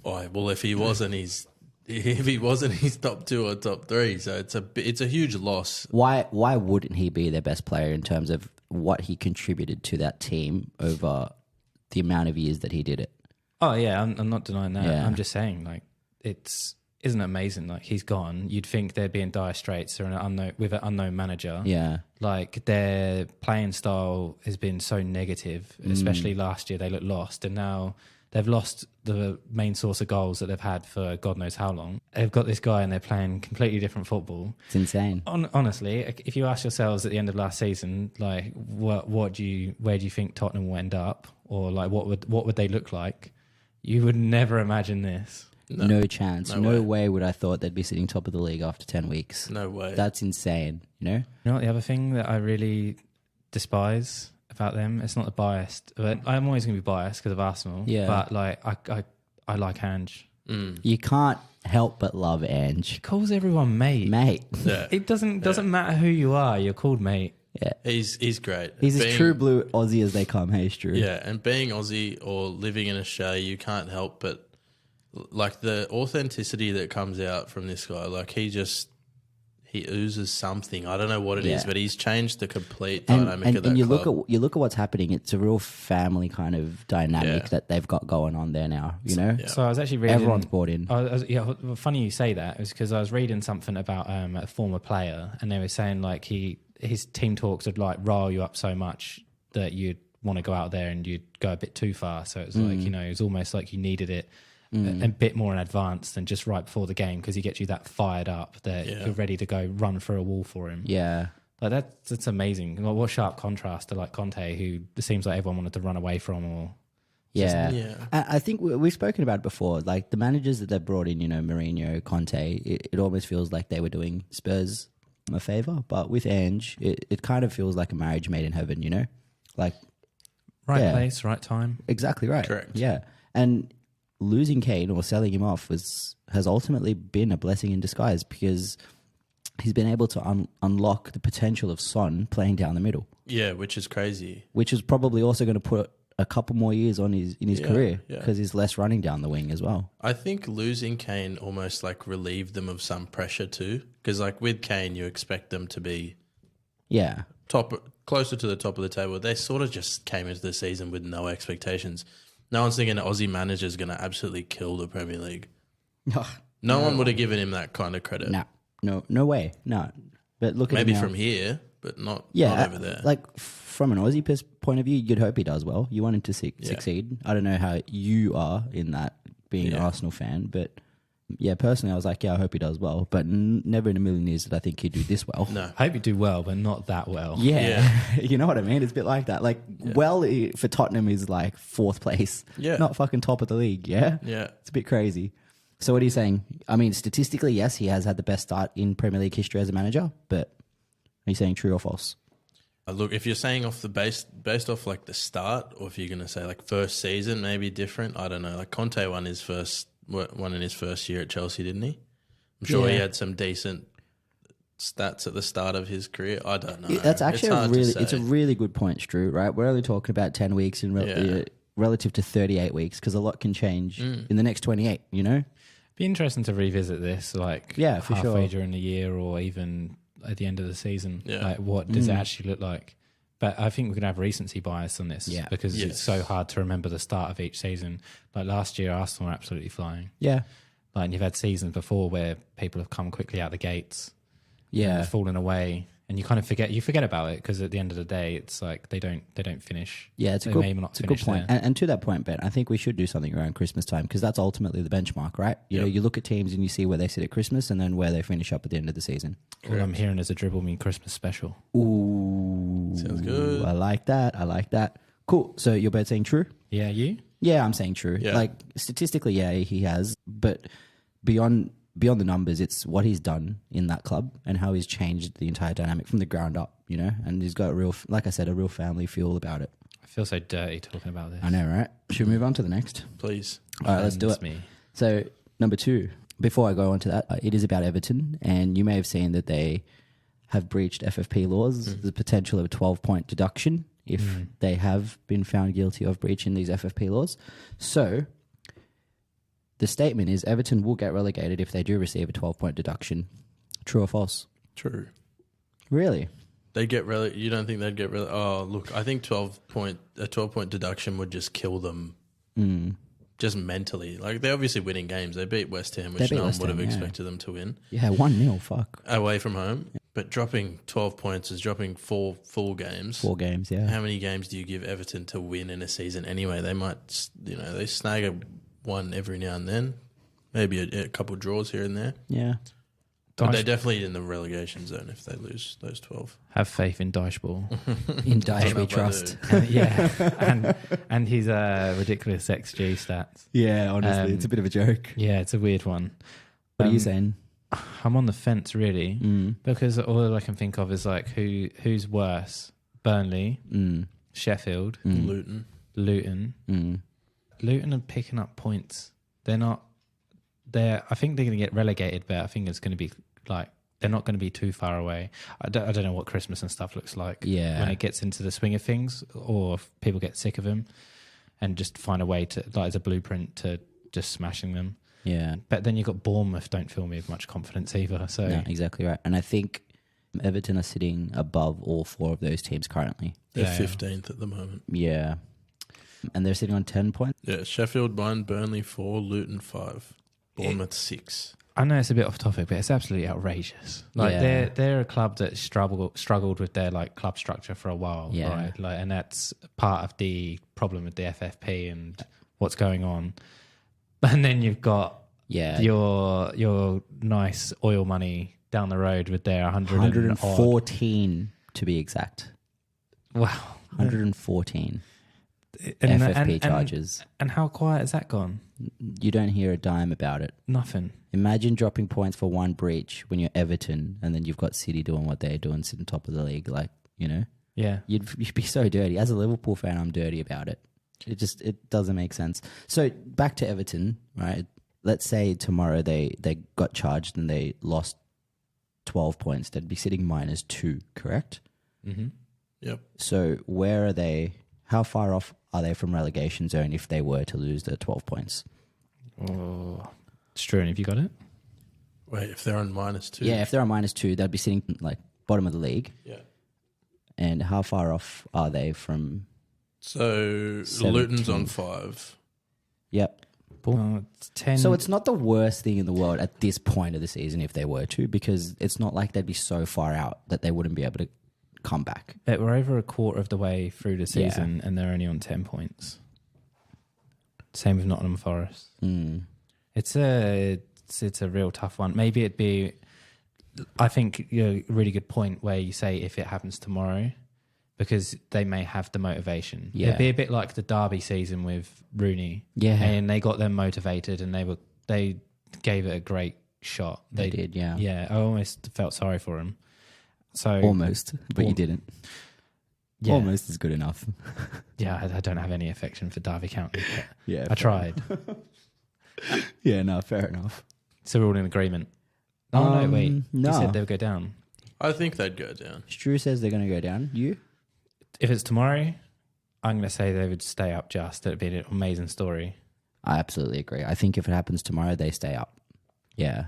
Oh, well, if he wasn't, he's top 2 or top 3. So it's a huge loss.
Why wouldn't he be their best player in terms of what he contributed to that team over the amount of years that he did it?
Oh, yeah, I'm not denying that.
Yeah.
I'm just saying, like, isn't it amazing? Like, he's gone. You'd think they'd be in dire straits with an unknown manager.
Yeah.
Like, their playing style has been so negative, especially last year. They looked lost, and now they've lost the main source of goals that they've had for God knows how long. They've got this guy, and they're playing completely different football.
It's insane.
Honestly, if you ask yourselves at the end of last season, like, where do you think Tottenham will end up, or like what would they look like? You would never imagine this.
No chance.
No
No
way.
way would I thought they'd be sitting top of the league after 10 weeks.
No way.
That's insane, you know?
You know what the other thing that I really despise about them? It's not the biased, but I'm always going to be biased because of Arsenal.
Yeah.
But like, I like Ange.
You can't help but love Ange.
He calls everyone mate.
Mate.
Yeah.
It doesn't matter who you are. You're called mate.
Yeah.
He's great.
He's as
Being-
true blue Aussie as they come. Hey, Stu.
Yeah, and being Aussie or living in Australia, you can't help but like the authenticity that comes out from this guy. Like he oozes something. I don't know what it is,
Yeah.
but he's changed the complete
And,
dynamic of that
and you
club.
look at what's happening. It's a real family kind of dynamic
Yeah.
that they've got going on there now. You know,
Yeah.
So I was actually reading.
everyone's bought in.
Yeah, well, funny you say that. It was because I was reading something about a former player, and they were saying like his team talks would like rile you up so much that you'd want to go out there and you'd go a bit too far. So it was like, it was almost like you needed it a bit more in advance than just right before the game, because he gets you that fired up that
Yeah.
you're ready to go run through a wall for him.
Yeah,
Like that's amazing. Like, what sharp contrast to like Conte, who it seems like everyone wanted to run away from, or
yeah.
Yeah.
I think we've spoken about it before. Like the managers that they've brought in, Mourinho, Conte. It almost feels like they were doing Spurs a favor, but with Ange, it kind of feels like a marriage made in heaven. Like
right
Yeah.
place, right time.
exactly right.
Correct.
Yeah, and losing Kane or selling him off has ultimately been a blessing in disguise, because he's been able to unlock the potential of Son playing down the middle,
Yeah, which is crazy.
which is probably also going to put a couple more years on in his
Yeah,
career,
yeah.
because he's less running down the wing as well.
I think losing Kane almost like relieved them of some pressure too, because like with Kane, you expect them to be
Yeah,
closer to the top of the table. They sort of just came into the season with no expectations. No one's thinking an Aussie manager is going to absolutely kill the Premier League. No one would have given him that kind of credit.
no way, no. But look at
Maybe
him now.
from here, but not over there.
Like from an Aussie point of view, you'd hope he does well. You want him to succeed. I don't know how you are in that, being an
Yeah.
Arsenal fan, but Yeah, personally, I was like, yeah, I hope he does well, but never in a million years did I think he'd do this well.
No.
I hope you do well, but not that well.
Yeah. You know what I mean? It's a bit like that. Like, for Tottenham is like 4th place.
Yeah.
Not fucking top of the league, yeah?
Yeah.
It's a bit crazy. So what are you saying? I mean, statistically, yes, he has had the best start in Premier League history as a manager, but are you saying true or false?
Look, if you're saying off the based off like the start, or if you're going to say like first season, maybe different. I don't know. Like Conte won in his first year at Chelsea, didn't he? I'm sure he
Yeah.
had some decent stats at the start of his career. I don't know.
That's actually
It's
a really good point, Stu, right? We're only talking about 10 weeks in relative to 38 weeks because a lot can change in the next 28, you know?
Be interesting to revisit this, like
Yeah, for
halfway
sure.
during the year or even at the end of the season.
Yeah.
Like, what does it actually look like? But I think we're going to have recency bias on this because it's so hard to remember the start of each season. Like last year, Arsenal were absolutely flying.
Yeah.
Like, and you've had seasons before where people have come quickly out the gates, and fallen away, and you kind of forget about it because at the end of the day, it's like they don't finish.
Yeah, it's a good point. And to that point, Ben, I think we should do something around Christmas time because that's ultimately the benchmark, right? You know, you look at teams and you see where they sit at Christmas and then where they finish up at the end of the season.
All I'm hearing is a Dribble Me Christmas special.
Ooh.
Sounds good.
I like that. Cool. So you're both saying true?
Yeah, you?
Yeah, I'm saying true.
Yeah.
Like statistically, yeah, he has, but beyond the numbers, it's what he's done in that club and how he's changed the entire dynamic from the ground up, you know? And he's got like I said, a real family feel about it.
I feel so dirty talking about this.
I know, right? Should we move on to the next?
Please.
All right, let's do it.
Me.
So, number 2, before I go on to that, it is about Everton, and you may have seen that they have breached FFP laws, the potential of a 12-point deduction if they have been found guilty of breaching these FFP laws. So, the statement is Everton will get relegated if they do receive a 12-point deduction. True or false?
True.
Really?
They get You don't think they'd get Oh, look, I think a 12-point deduction would just kill them. Just mentally. Like, they're obviously winning games. They beat West Ham, which no one would have expected them to win.
Yeah, 1-0, fuck.
Away from home. But dropping 12 points is dropping 4 full games.
4 games, yeah.
How many games do you give Everton to win in a season anyway? They might, they snag one every now and then. Maybe a couple draws here and there.
Yeah.
But they're definitely in the relegation zone if they lose those 12.
Have faith in Dycheball.
In
I don't
Dyche
know
we
if I
trust.
And his ridiculous XG stats.
Yeah, honestly, it's a bit of a joke.
Yeah, it's a weird one.
What are you saying?
I'm on the fence really because all I can think of is like who's worse: Burnley, Sheffield,
Luton.
Luton are picking up points. They're not. I think they're going to get relegated, but I think it's going to be like they're not going to be too far away. I don't know what Christmas and stuff looks like.
Yeah.
When it gets into the swing of things, or if people get sick of them, and just find a way to like as a blueprint to just smashing them.
Yeah.
But then you've got Bournemouth, don't fill me with much confidence either. So
No, exactly right. And I think Everton are sitting above all 4 of those teams currently.
They're
Yeah.
15th at the moment.
Yeah. And they're sitting on 10 points.
Yeah, Sheffield 1, Burnley 4, Luton 5, Bournemouth 6.
I know it's a bit off topic, but it's absolutely outrageous. Like
Yeah.
they're a club that struggled with their like club structure for a while,
Yeah.
right? Like, and that's part of the problem with the FFP and what's going on. And then you've got your nice oil money down the road with their
114 to be exact.
Wow,
114
and,
FFP charges.
And how quiet has that gone?
You don't hear a dime about it.
Nothing.
Imagine dropping points for one breach when you're Everton and then you've got City doing what they're doing, sitting top of the league. Like, you know,
Yeah.
you'd be so dirty. As a Liverpool fan, I'm dirty about it. It doesn't make sense. So back to Everton, right? Let's say tomorrow they got charged and they lost 12 points. They'd be sitting -2, correct?
Mm-hmm.
Yep.
So where are they? How far off are they from relegation zone if they were to lose the 12 points?
Oh, Struan, have you got it?
Wait, if they're on -2?
Yeah, if they're on -2, they'd be sitting like bottom of the league.
Yeah.
And how far off are they from?
So
17.
Luton's on 5.
Yep.
It's 10.
So it's not the worst thing in the world at this point of the season if they were to, because it's not like they'd be so far out that they wouldn't be able to come back.
But we're over a quarter of the way through the season and they're only on 10 points. Same with Nottingham Forest.
Mm.
It's a it's a real tough one. Maybe it'd be. I think a really good point where you say if it happens tomorrow, because they may have the motivation.
Yeah.
It'd be a bit like the Derby season with Rooney.
Yeah.
And they got them motivated and they gave it a great shot.
They did, yeah.
Yeah, I almost felt sorry for him. So
Almost, but you didn't.
yeah.
Almost is good enough.
Yeah, I don't have any affection for Derby County. But
Yeah.
I tried.
Yeah, no, fair enough.
So we're all in agreement. Oh, no, wait.
no.
You said they would go down.
I think they'd go down.
Stu says they're going to go down. You?
If it's tomorrow, I'm going to say they would stay up just. It'd be an amazing story.
I absolutely agree. I think if it happens tomorrow, they stay up. Yeah.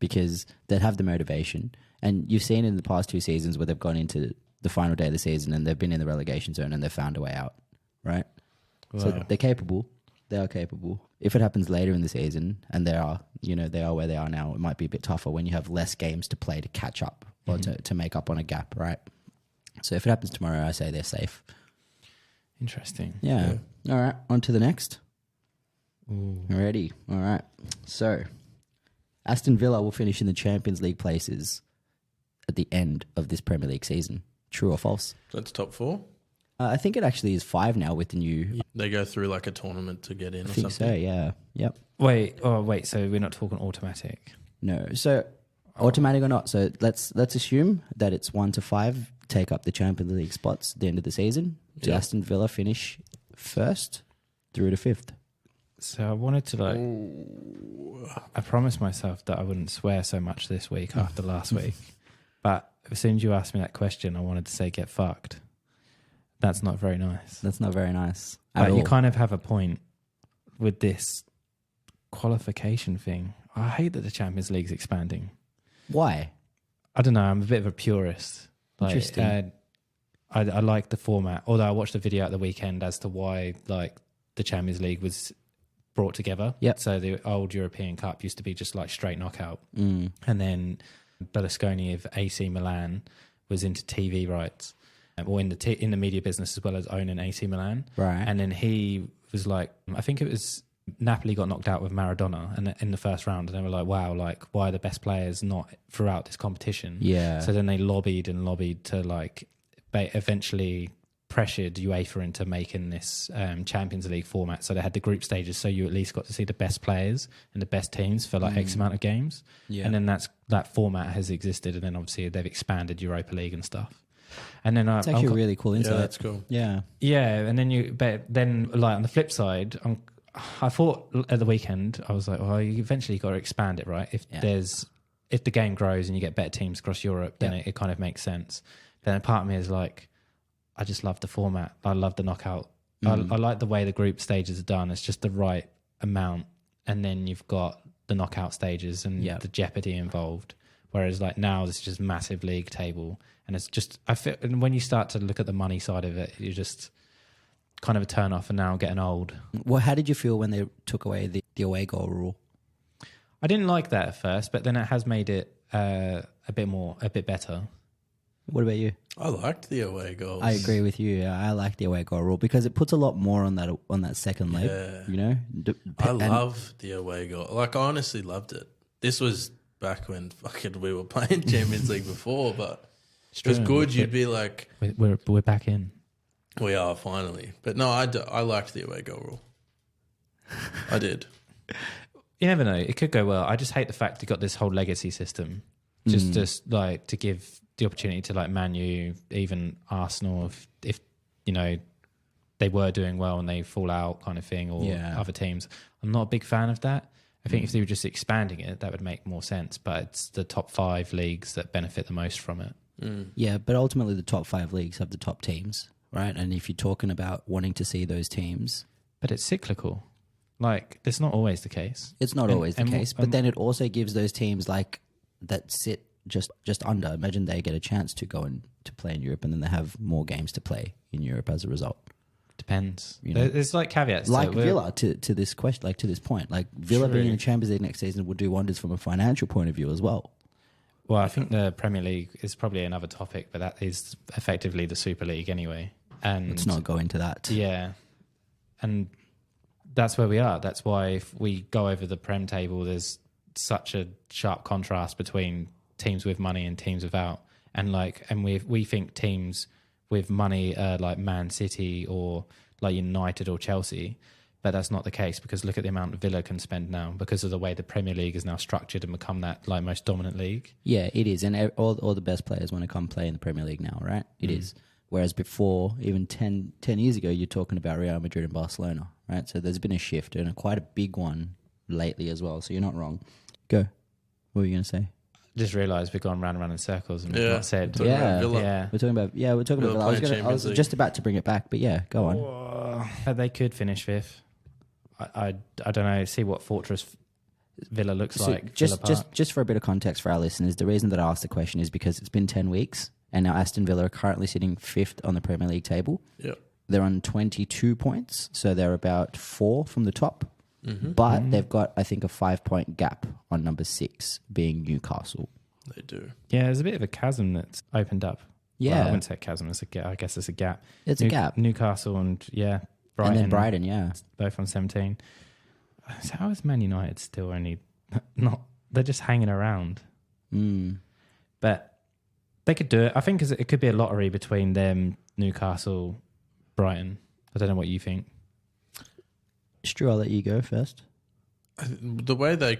Because they'd have the motivation. And you've seen in the past 2 seasons where they've gone into the final day of the season and they've been in the relegation zone and they've found a way out. Right? So
Wow.
they're capable. They are capable. If it happens later in the season and they are where they are now, it might be a bit tougher when you have less games to play to catch up or to make up on a gap, right? So if it happens tomorrow, I say they're safe.
Interesting.
Yeah. All right. On to the next.
Ooh.
Ready. All right. So Aston Villa will finish in the Champions League places at the end of this Premier League season. True or false?
That's top 4.
I think it actually is 5 now with the new.
They go through like a tournament to get in
I
or
think
something.
so. Yeah. Yep.
Wait. So we're not talking automatic.
No. So automatic or not? So let's assume that it's 1 to 5 take up the Champions League spots at the end of the season. Does
Yeah.
Aston Villa finish first through to 5th?
So I wanted to I promised myself that I wouldn't swear so much this week after last week. But as soon as you asked me that question, I wanted to say get fucked. That's not very nice.
That's not very nice. At
But
all.
you kind of have a point with this qualification thing. I hate that the Champions League's expanding.
Why?
I don't know. I'm a bit of a purist.
Interesting.
I like the format. Although I watched a video at the weekend as to why like the Champions League was brought together.
Yep.
So the old European Cup used to be just like straight knockout,
Mm.
and then Berlusconi of AC Milan was into TV rights, or in the media business as well as owning AC Milan.
Right.
And then he was like, I think it was Napoli got knocked out with Maradona and in the first round, and they were like, wow, like why are the best players not throughout this competition?
Yeah.
So then they lobbied to like eventually pressured UEFA into making this Champions League format. So they had the group stages, so you at least got to see the best players and the best teams for like X amount of games.
Yeah.
And then that format has existed, and then obviously they've expanded Europa League and stuff. And then
It's actually really cool
Yeah,
insight.
that's cool.
Yeah.
yeah, and then like on the flip side, I thought at the weekend I was like, well, you eventually got to expand it, right? If the game grows and you get better teams across Europe, then it kind of makes sense. Then a part of me is like, I just love the format. I love the knockout. I like the way the group stages are done. It's just the right amount, and then you've got the knockout stages and the jeopardy involved. Whereas like now, it's just massive league table, and it's just I feel. And when you start to look at the money side of it, you're just kind of a turn off. And now getting old.
Well, how did you feel when they took away the away goal rule?
I didn't like that at first, but then it has made it a bit better.
What about you?
I liked the away goals.
I agree with you. Yeah, I like the away goal rule because it puts a lot more on that second leg.
Yeah.
You know,
I love the away goal. Like I honestly loved it. This was back when fucking we were playing Champions League before, but it was good. You'd be like,
We're back in.
we are finally. But no, I liked the away goal rule. I did.
You never know. It could go well. I just hate the fact you got this whole legacy system. Just like to give the opportunity to like Man U, even Arsenal, if you know they were doing well and they fall out kind of thing, or other teams. I'm not a big fan of that. I think if they were just expanding it, that would make more sense. But it's the top 5 leagues that benefit the most from it.
Yeah, but ultimately the top 5 leagues have the top teams, right? And if you're talking about wanting to see those teams,
But it's cyclical. Like that's not always the case.
it's not always the case. But then it also gives those teams like that sit just under. Imagine they get a chance to go and to play in Europe, and then they have more games to play in Europe as a result.
Depends.
You know?
There's like caveats.
Like
to it.
Villa to this question, like to this point, like Villa being in the Champions League next season would do wonders from a financial point of view as well.
Well, I think the Premier League is probably another topic, but that is effectively the Super League anyway. And
Let's not go into that.
Yeah. And that's where we are. That's why if we go over the Prem table, there's such a sharp contrast between teams with money and teams without. And we think teams with money like Man City or like United or Chelsea, but that's not the case, because look at the amount Villa can spend now because of the way the Premier League is now structured and become that like most dominant league.
Yeah, it is. And all the best players want to come play in the Premier League now, right? It is. Whereas before, even 10 years ago, you're talking about Real Madrid and Barcelona, right? So there's been a shift, and quite a big one lately as well. So you're not wrong. Go. What were you going to say?
Just realised we've gone round and round in circles and we've not said.
Talking about Villa.
Yeah.
We're talking about Villa. I was just about to bring it back, but yeah, go on.
They could finish fifth. I don't know. See what fortress Villa looks like.
Just for a bit of context for our listeners, the reason that I asked the question is because it's been 10 weeks, and now Aston Villa are currently sitting fifth on the Premier League table.
Yep.
They're on 22 points, so they're about 4 from the top. But they've got, I think, a 5-point gap on number 6, being Newcastle.
They do.
Yeah, there's a bit of a chasm that's opened up.
Yeah.
Well, I wouldn't say chasm. I guess it's a gap.
It's a gap.
Newcastle and, Brighton.
And then Brighton, yeah.
Both on 17. So how is Man United still only not... They're just hanging around. But they could do it. I think it could be a lottery between them, Newcastle, Brighton. I don't know what you think.
Stu, I'll let you go first.
The way they're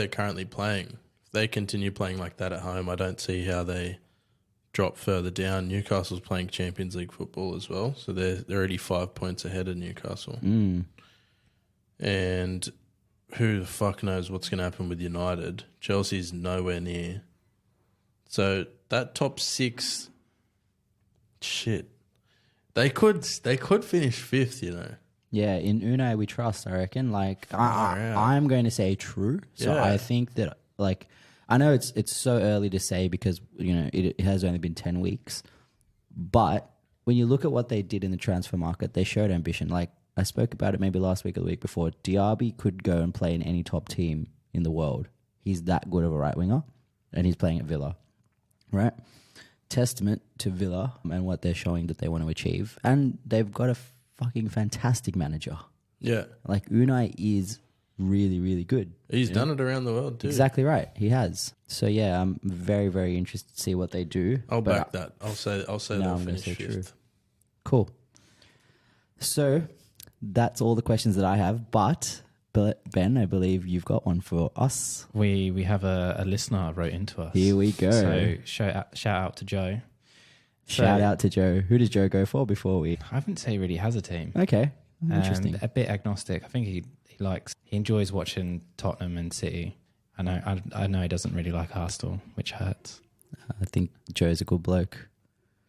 currently playing, if they continue playing like that at home, I don't see how they drop further down. Newcastle's playing Champions League football as well, so they're already 5 points ahead of Newcastle. And who the fuck knows what's going to happen with United? Chelsea's nowhere near. So that top 6, shit, they could finish fifth, you know.
Yeah, in Unai we trust, I reckon. Like, I'm going to say true. So I think that, like, I know it's so early to say because, you know, it has only been 10 weeks. But when you look at what they did in the transfer market, they showed ambition. Like, I spoke about it maybe last week or the week before. Diaby could go and play in any top team in the world. He's that good of a right winger, and he's playing at Villa, right? Testament to Villa and what they're showing that they want to achieve. And they've got a fucking fantastic manager.
Yeah.
Like, Unai is really, really good.
He's done it around the world too.
Exactly right. He has. So yeah, I'm very, very interested to see what they do.
I'll back that. I'll say they'll
I'm
finish
say
fifth.
true. Cool. So that's all the questions that I have. But Ben, I believe you've got one for us.
We have a listener wrote into us.
Here we go.
So shout out to Joe.
Shout out to Joe. Who does Joe go for before we?
I wouldn't say he really has a team.
Okay. Interesting.
A bit agnostic. I think he enjoys watching Tottenham and City. I know he doesn't really like Arsenal, which hurts.
I think Joe's a good bloke.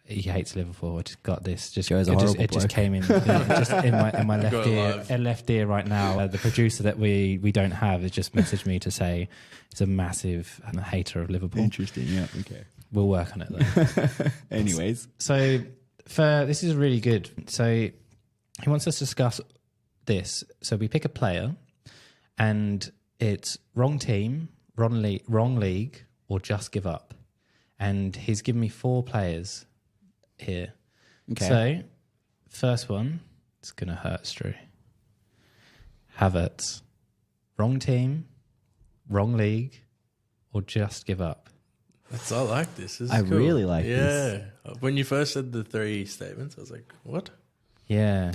He hates Liverpool. I just got this.
Joe's a horrible bloke.
It just came in, just in my left ear. Left ear right now. The producer that we don't have has just messaged me to say he's a massive hater of Liverpool.
Interesting. Yeah. Okay.
We'll work on it though.
Anyways,
so this is really good. So he wants us to discuss this. So we pick a player, and it's wrong team, wrong league, or just give up. And he's given me 4 players here.
Okay.
So first one, it's gonna hurt, Stu. Havertz, wrong team, wrong league, or just give up.
I like this. This is
I
cool.
really like this.
Yeah. When you first said the 3 statements, I was like, what?
Yeah.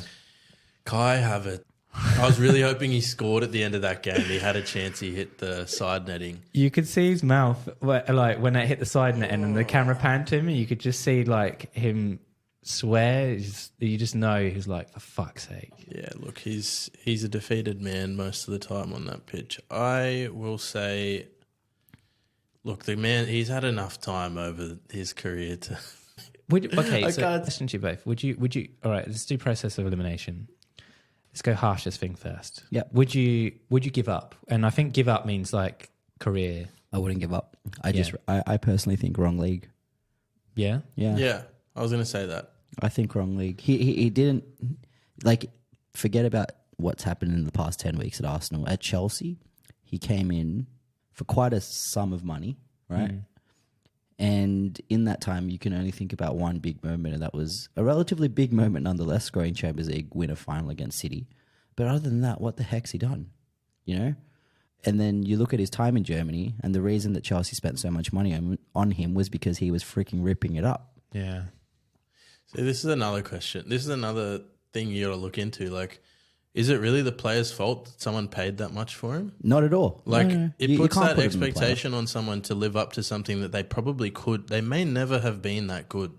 Kai Havertz. I was really hoping he scored at the end of that game. He had a chance. He hit the side netting.
You could see his mouth, like when it hit the side net and the camera panned to him, you could just see like him swear. You just know he's like, for fuck's sake.
Yeah, look, he's a defeated man most of the time on that pitch. I will say, look, the man, he's had enough time over his career to...
Question to you both. Would you, all right, let's do process of elimination. Let's go harshest thing first.
Yeah.
Would you give up? And I think give up means like career.
I wouldn't give up. I personally think wrong league.
Yeah?
Yeah.
Yeah, I was going to say that.
I think wrong league. He didn't, like, forget about what's happened in the past 10 weeks at Arsenal. At Chelsea, he came in for quite a sum of money, right? And in that time, you can only think about one big moment, and that was a relatively big moment nonetheless, scoring Champions League winner final against City. But other than that, what the heck's he done? You know? And then you look at his time in Germany, and the reason that Chelsea spent so much money on him was because he was freaking ripping it up.
Yeah.
See, this is another question. This is another thing you got to look into. Like, is it really the player's fault that someone paid that much for him?
Not at all.
Like,
No.
it
You
puts
can't
that
put it on the player.
expectation on someone to live up to something that they probably could. They may never have been that good.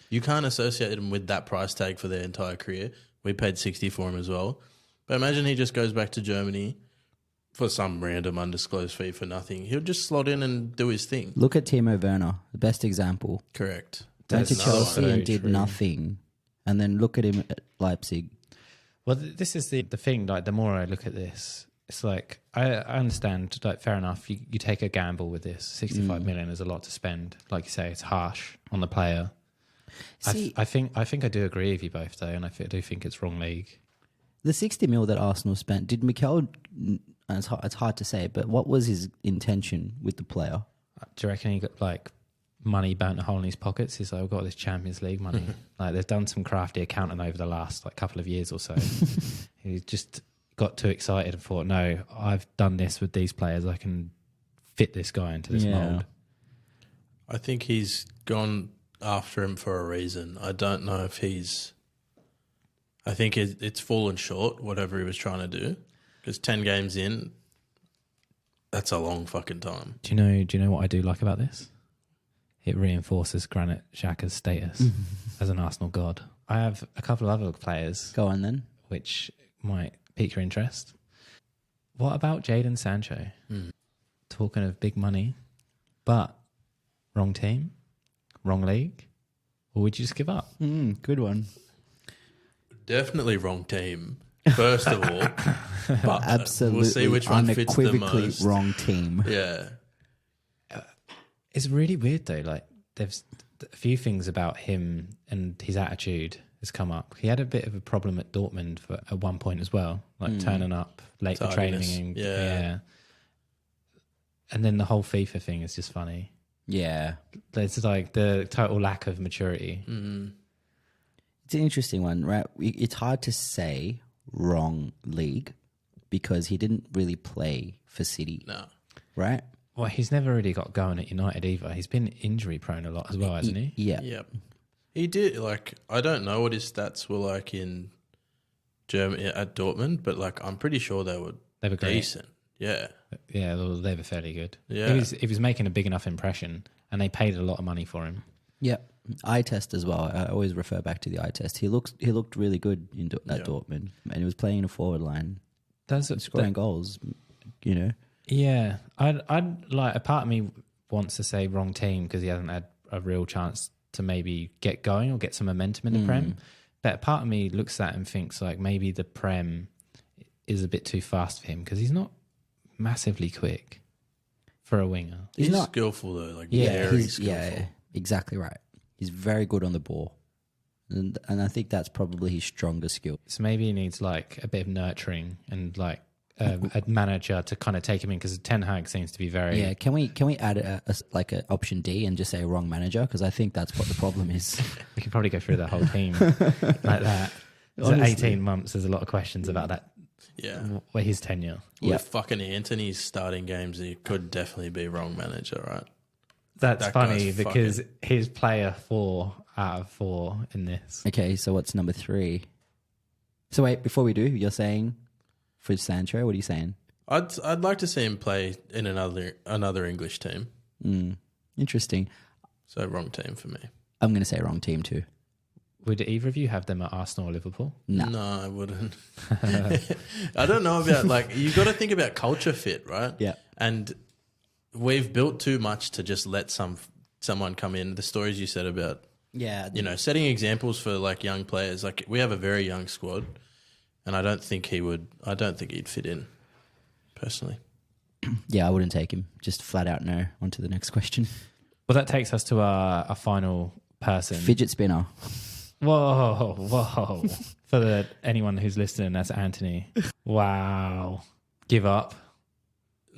You can't associate them with that price tag for their entire career. We paid 60 for him as well. But imagine he just goes back to Germany for some random undisclosed fee for nothing. He'll just slot in and do his thing.
Look at Timo Werner, the best example.
Correct.
Went to
That's another
Chelsea
one.
and did
true.
nothing. And then look at him at Leipzig.
Well, this is the thing. Like, the more I look at this, it's like I understand. Like, fair enough. You take a gamble with this. 65 million is a lot to spend. Like you say, it's harsh on the player.
See,
I think I do agree with you both, though, and I do think it's wrong league.
the 60 mil that Arsenal spent, did Mikel, it's hard to say, but what was his intention with the player?
Do you reckon he got like money burnt a hole in his pockets? He's like, I've got this Champions League money. Like, they've done some crafty accounting over the last like couple of years or so. He just got too excited and thought, no, I've done this with these players. I can fit this guy into this mold.
I think he's gone after him for a reason. I don't know if I think it's fallen short, whatever he was trying to do. Because 10 games in, that's a long fucking time.
Do you know what I do like about this? It reinforces Granit Xhaka's status as an Arsenal god. I have a couple of other players
Go on then.
which might pique your interest. What about Jadon Sancho? Talking of big money, but wrong team, wrong league, or would you just give up?
Good one.
Definitely wrong team, first of all. But
Absolutely,
we'll see which one fits the
unequivocally
most.
wrong team.
Yeah.
It's really weird though. Like, there's a few things about him and his attitude has come up. He had a bit of a problem at Dortmund at one point as well, like turning up late for
Tardiness.
training.
Yeah.
And then the whole FIFA thing is just funny.
Yeah.
There's like the total lack of maturity.
It's an interesting one, right? It's hard to say wrong league because he didn't really play for City,
No.
right?
Well, he's never really got going at United either. He's been injury prone a lot as well, hasn't he?
Yeah.
Yep. He did, like, I don't know what his stats were like in Germany at Dortmund, but, like, I'm pretty sure they were
Great.
decent. Yeah.
Yeah, they were fairly good.
Yeah.
He was making a big enough impression, and they paid a lot of money for him.
Yep. Eye test as well. I always refer back to the eye test. He looked really good at Dortmund, and he was playing in a forward line, scoring goals. You know.
Yeah, I'd like, a part of me wants to say wrong team because he hasn't had a real chance to maybe get going or get some momentum in the Prem. But a part of me looks at it and thinks like maybe the Prem is a bit too fast for him because he's not massivly quick for a winger.
He's
not
skillful, though. Like,
Yeah,
very
he's,
skillful.
yeah, exactly right. He's very good on the ball, and I think that's probably his strongest skill.
So maybe he needs like a bit of nurturing and like a manager to kind of take him in because Ten Hag seems to be very...
Yeah, can we add a option D and just say wrong manager? Because I think that's what the problem is.
We could probably go through the whole team like that. So
Honestly.
18 months, there's a lot of questions about that.
Yeah.
Where his tenure.
With fucking Anthony's starting games, he could definitely be wrong manager, right?
That's
That
funny
guy's
because he's player 4 out of 4 in this.
Okay, so what's number 3? So wait, before we do, you're saying for Sancho, what are you saying?
I'd like to see him play in another English team.
Interesting.
So wrong team for me.
I'm going to say wrong team too.
Would either of you have them at Arsenal or Liverpool?
No.
No, I wouldn't. I don't know about, like, you got to think about culture fit, right?
Yeah.
And we've built too much to just let someone come in. The stories you said about,
Yeah.
you know, setting examples for like young players. Like, we have a very young squad, and I don't think he'd fit in, personally.
Yeah, I wouldn't take him. Just flat out no. On to the next question.
Well, that takes us to our final person.
Fidget spinner.
Whoa. For anyone who's listening, that's Anthony. Wow. Give up.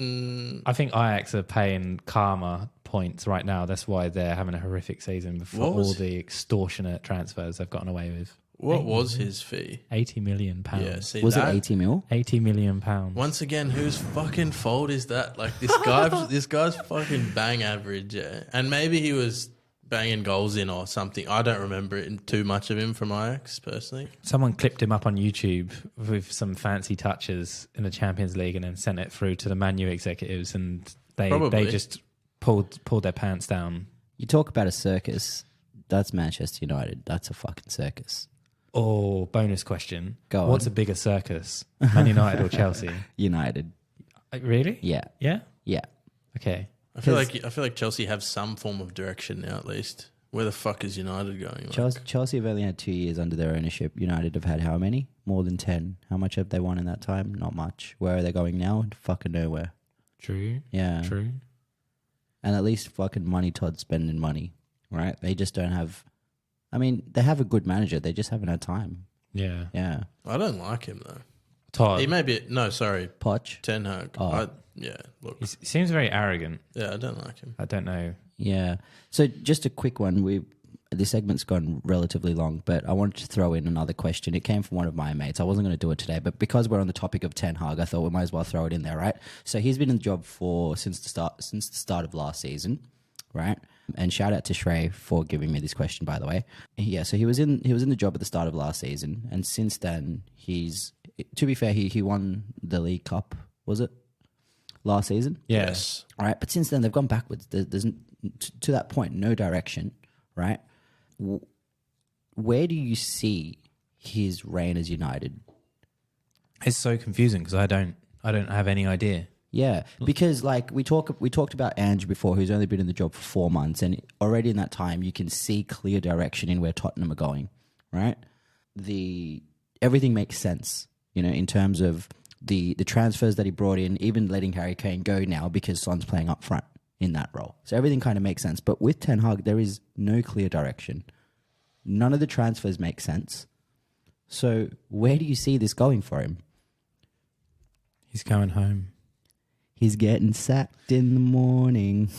I think Ajax are paying karma points right now. That's why they're having a horrific season for all the extortionate transfers they've gotten away with.
What was his fee?
£80 million.
Yeah, see
Was
that?
it 80 mil?
£80 million.
Once again, whose fucking fault is that? Like this guy, this guy's fucking bang average, yeah. And maybe he was banging goals in or something. I don't remember it too much of him from Ajax personally.
Someone clipped him up on YouTube with some fancy touches in the Champions League and then sent it through to the Man U executives, and they just pulled their pants down.
You talk about a circus. That's Manchester United. That's a fucking circus.
Oh, bonus question.
Go on.
What's a bigger circus, Man United or Chelsea?
United.
Really?
Yeah.
Yeah?
Yeah.
Okay.
I feel like Chelsea have some form of direction now, at least. Where the fuck is United going?
Chelsea have only had 2 years under their ownership. United have had how many? More than 10. How much have they won in that time? Not much. Where are they going now? Fucking nowhere.
True.
Yeah.
True.
And at least fucking Money Todd's spending money, right? They just don't have... I mean, they have a good manager. They just haven't had time.
Yeah.
Yeah.
I don't like him, though.
Todd.
He may be... No, sorry.
Poch?
Ten Hag.
Oh.
Yeah, look.
He seems very arrogant.
Yeah, I don't like him.
I don't know.
Yeah. So just a quick one. This segment's gone relatively long, but I wanted to throw in another question. It came from one of my mates. I wasn't going to do it today, but because we're on the topic of Ten Hag, I thought we might as well throw it in there, right? So he's been in the job since the start of last season, right? And shout out to Shrey for giving me this question, by the way. Yeah, so he was in the job at the start of last season, and since then to be fair, he won the League Cup, was it? Last season?
Yes.
All right, but since then they've gone backwards. There's to that point, no direction, right? Where do you see his reign as United?
It's so confusing because I don't have any idea.
Yeah, because like we talked about Ange before, who's only been in the job for 4 months, and already in that time you can see clear direction in where Tottenham are going, right? Everything makes sense, in terms of the transfers that he brought in, even letting Harry Kane go now because Son's playing up front in that role. So everything kind of makes sense. But with Ten Hag, there is no clear direction. None of the transfers make sense. So where do you see this going for him?
He's going home.
He's getting sacked in the morning.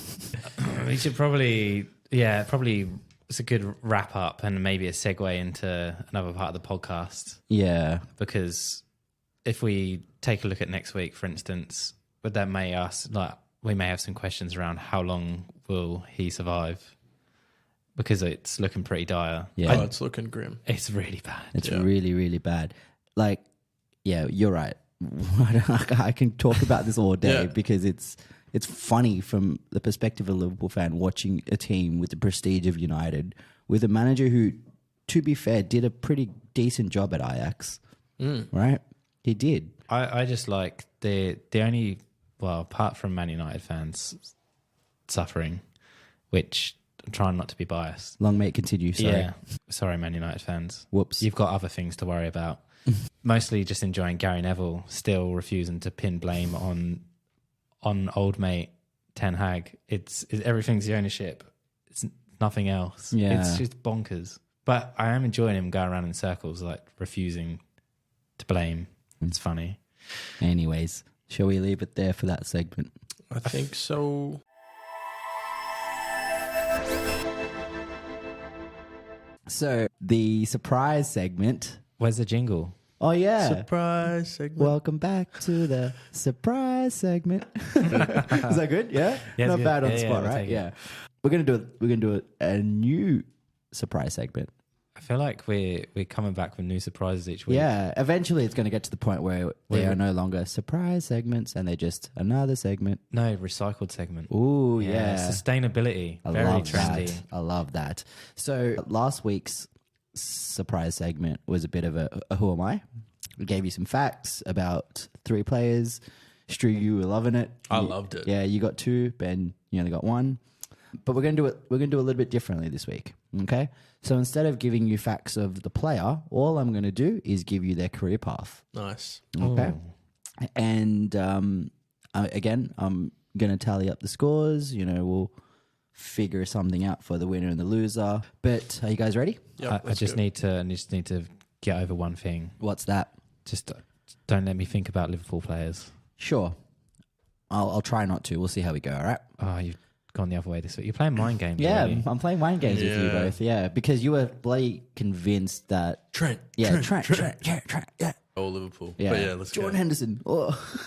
We should probably it's a good wrap up and maybe a segue into another part of the podcast.
Yeah.
Because if we take a look at next week, for instance, we may have some questions around how long will he survive? Because it's looking pretty dire.
Yeah.
It's looking grim.
It's really bad.
It's really, really bad. Like, yeah, you're right. I can talk about this all day because it's funny from the perspective of a Liverpool fan watching a team with the prestige of United with a manager who, to be fair, did a pretty decent job at Ajax, right? He did.
I just like the only, well, apart from Man United fans suffering, which I'm trying not to be biased.
Long may it continue. Sorry.
Yeah. Sorry, Man United fans.
Whoops.
You've got other things to worry about. Mostly just enjoying Gary Neville still refusing to pin blame on old mate Ten Hag. It's everything's the ownership. It's nothing else.
Yeah.
It's just bonkers. But I am enjoying him going around in circles, like refusing to blame. It's funny.
Anyways, shall we leave it there for that segment?
I think so.
So the surprise segment.
Where's the jingle?
Oh yeah.
Surprise segment.
Welcome back to the surprise segment. Is that good? Yeah?
Yeah,
Not
good.
bad on the
Yeah,
spot,
we'll
right?
take it.
Yeah. We're gonna do a new surprise segment.
I feel like we're coming back with new surprises each week.
Yeah. Eventually it's gonna get to the point where they are no longer surprise segments and they're just another segment.
No, recycled segment.
Ooh, yeah.
Sustainability.
I
Very
love
trendy.
that. I love that. So last week's surprise segment was a bit of a who am I? We gave you some facts about 3 players. Stu, you were loving it.
I loved it.
Yeah, you got 2. Ben, you only got 1. But we're gonna do it. We're gonna do a little bit differently this week. Okay. So instead of giving you facts of the player, all I'm gonna do is give you their career path.
Nice.
Okay.
Ooh.
And again, I'm gonna tally up the scores. We'll figure something out for the winner and the loser. But are you guys ready?
Yep,
I just need to get over one thing.
What's that?
Just don't let me think about Liverpool players.
Sure. I'll try not to. We'll see how we go. All right.
Oh, you've gone the other way this week. You're playing mind games.
Yeah,
already.
I'm playing mind games with you
Yeah.
both. Yeah, because you were bloody convinced that.
Trent.
Yeah, Trent. Yeah.
Oh, Liverpool.
Yeah,
But yeah, let's
Jordan
go.
Henderson. Oh.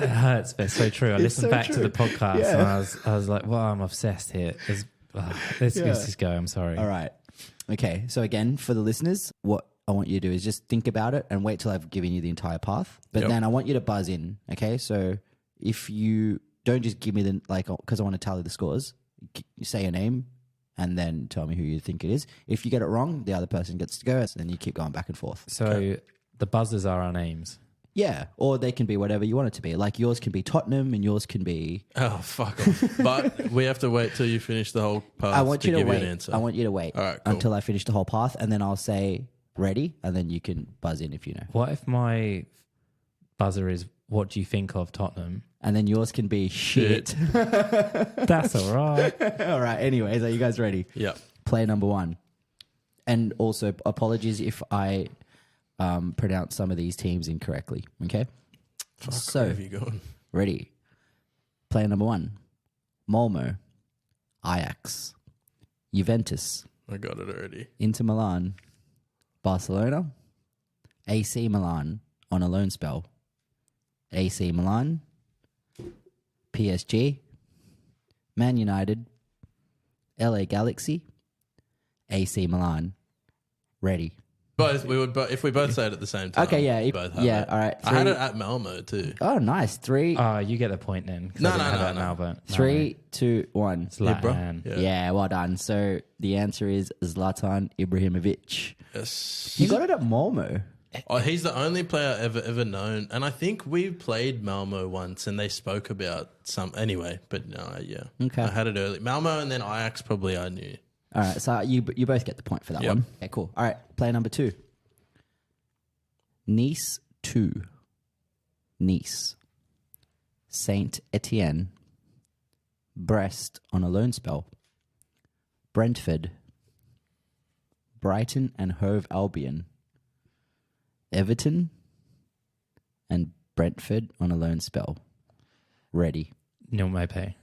It hurts, but it's so true. I listened
so
back to
true.
the podcast
Yeah.
and I was like, well, I'm obsessed here. Let's just go. I'm sorry.
All right. Okay. So again, for the listeners, what I want you to do is just think about it and wait till I've given you the entire path. But
Yep.
then I want you to buzz in. Okay. So if you don't just give me the because I want to tally the scores. You say your name and then tell me who you think it is. If you get it wrong, the other person gets to go, and then you keep going back and forth.
So the buzzers are our names.
Yeah, or they can be whatever you want it to be. Like yours can be Tottenham, and yours can be.
Oh, fuck off. But we have to wait till you finish the whole path
I want
to
you to
give you
wait.
an answer.
I want you to wait
All right, cool.
until I finish the whole path, and then I'll say ready, and then you can buzz in if you know.
What if my buzzer is, what do you think of Tottenham?
And then yours can be shit.
That's all right.
All right. Anyways, are you guys ready?
Yeah.
Play number one. And also, apologies if I pronounce some of these teams incorrectly. Okay.
Fuck,
So-
where have you gone?
Ready. Player number one. Malmo. Ajax. Juventus.
I got it already.
Inter Milan. Barcelona. AC Milan on a loan spell. AC Milan. PSG. Man United. LA Galaxy. AC Milan. Ready.
Both we would, if we both say it at the same time.
Okay, yeah.
we both have
yeah,
it.
all right.
I had
Three-
it at Malmo too.
Oh, nice. Three,
You get the point then. 'Cause
No,
I didn't
no,
have
no,
that
no.
now, but
three, two, one.
Zlatan.
Yeah.
Yeah, well done. So the answer is Zlatan Ibrahimovic.
Yes.
You got it at Malmo.
Oh, he's the only player I've ever known, and I think we played Malmo once, and they spoke about some anyway. But no, yeah,
Okay.
I had it early. Malmo, and then Ajax. Probably I knew.
All right, so you both get the point for that
Yep.
one. Okay, cool. All right, player number two. Nice 2. Nice. Saint Etienne. Brest on a loan spell. Brentford. Brighton and Hove Albion. Everton and Brentford on a loan spell. Ready.
Neil Maupay.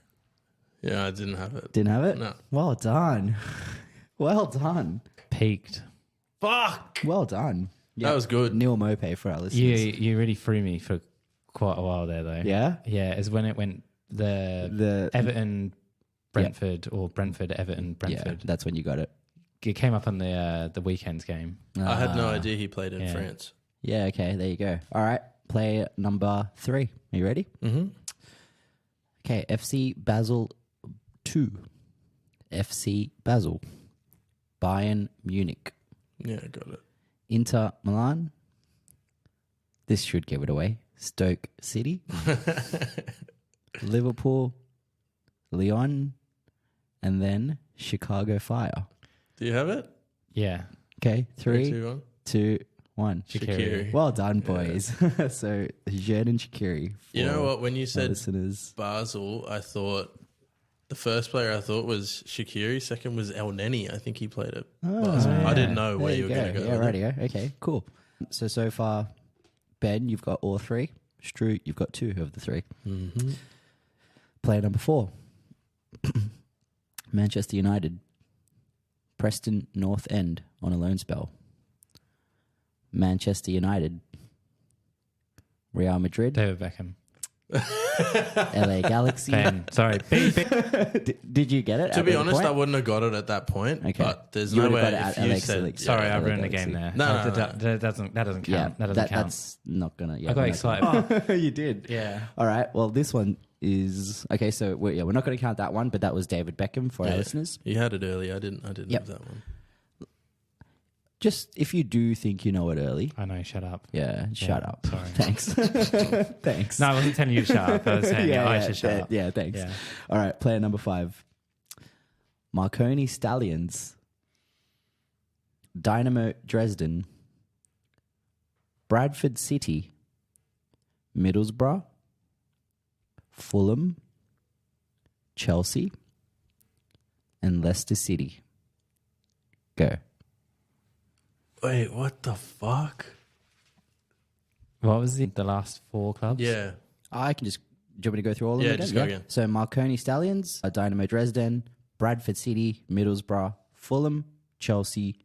Yeah, I didn't have it.
Didn't have it?
No.
Well done. Well done.
Peaked.
Fuck.
Well done.
That was good.
Neil Maupay for our listeners.
You really threw me for quite a while there, though.
Yeah?
Yeah, it's when it went the Everton, Brentford, or Brentford, Everton, Brentford.
Yeah, that's when you got it.
It came up on the weekend's game.
I had no idea he played in
Yeah.
France.
Yeah, okay, there you go. All right, player number 3. Are you ready?
Mm-hmm.
Okay, FC Basel 2. FC Basel. Bayern Munich.
Yeah, I got it.
Inter Milan. This should give it away. Stoke City. Liverpool. Lyon. And then Chicago Fire.
Do you have it?
Yeah.
Okay, 3,
2,
2, 1.
Shaqiri.
Well done, boys. So, Xherdan Shaqiri.
You know what? When you
our
said
listeners.
Basel, I thought the first player I thought was Shaqiri. Second was El Neni. I think he played at Basel.
yeah.
I didn't know where
There
you were going to go.
Yeah,
with it.
rightio. Okay, cool. So far, Ben, you've got all 3. Stu, you've got 2 of the 3.
Mm-hmm.
Player number 4. Manchester United. Preston North End on a loan spell. Manchester United. Real Madrid.
David Beckham.
LA Galaxy.
Ben. Sorry. Beep, beep.
Did you get it?
To
at
be
any
honest,
point?
I wouldn't have got it at that point.
Okay.
But there's
You
no
would've
way
got it
if
at
you
Alex
said
Alex.
Sorry, I
LA
ruined the
Galaxy.
game there.
No, no,
That doesn't count.
Yeah,
That doesn't count.
that's not gonna. Yeah,
I got
we're not
excited.
gonna- you did.
Yeah.
All right. Well, this one is okay. So we're not going to count that one, but that was David Beckham for our
Yeah.
listeners.
You had it early. I didn't
Yep.
have that one.
Just if you do think you know it early,
I know. Shut up.
yeah, shut
Yeah,
up.
sorry.
Thanks. Thanks.
No, I wasn't telling you to shut up. I was saying I should shut up.
Yeah, thanks.
Yeah.
All right. Player number 5. Marconi Stallions. Dynamo Dresden. Bradford City. Middlesbrough. Fulham. Chelsea. And Leicester City. Go.
Wait, what the fuck?
What was the last 4 clubs?
Yeah.
I can just Do you want me to go through all of them
Yeah,
again?
just go again.
So Marconi Stallions, Dynamo Dresden, Bradford City, Middlesbrough, Fulham, Chelsea,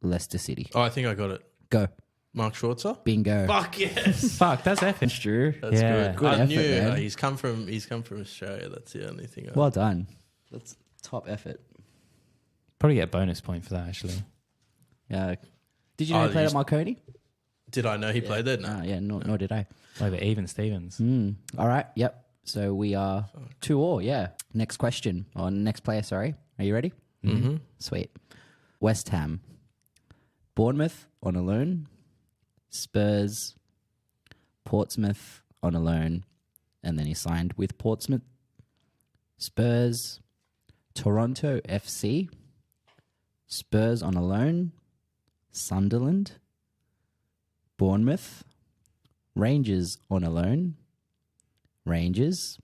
Leicester City.
Oh, I think I got it.
Go.
Mark Schwarzer.
Bingo.
Fuck yes.
Fuck, that's epic.
Drew.
That's
Yeah.
good.
Good
I
effort,
knew
man.
he's come from Australia. That's the only thing.
Well done. That's top effort.
Probably get a bonus point for that, actually.
Yeah. Did you know
Oh,
he played
you
at Marconi?
Did I know he played there? No.
Yeah, nor did I.
Over Even Stevens.
All right, yep. So we are 2-2, yeah. Next question, or next player, sorry. Are you ready?
Mm-hmm.
Sweet. West Ham. Bournemouth on a loan. Spurs. Portsmouth on a loan. And then he signed with Portsmouth. Spurs. Toronto FC. Spurs on a loan. Sunderland. Bournemouth. Rangers on a loan. Rangers.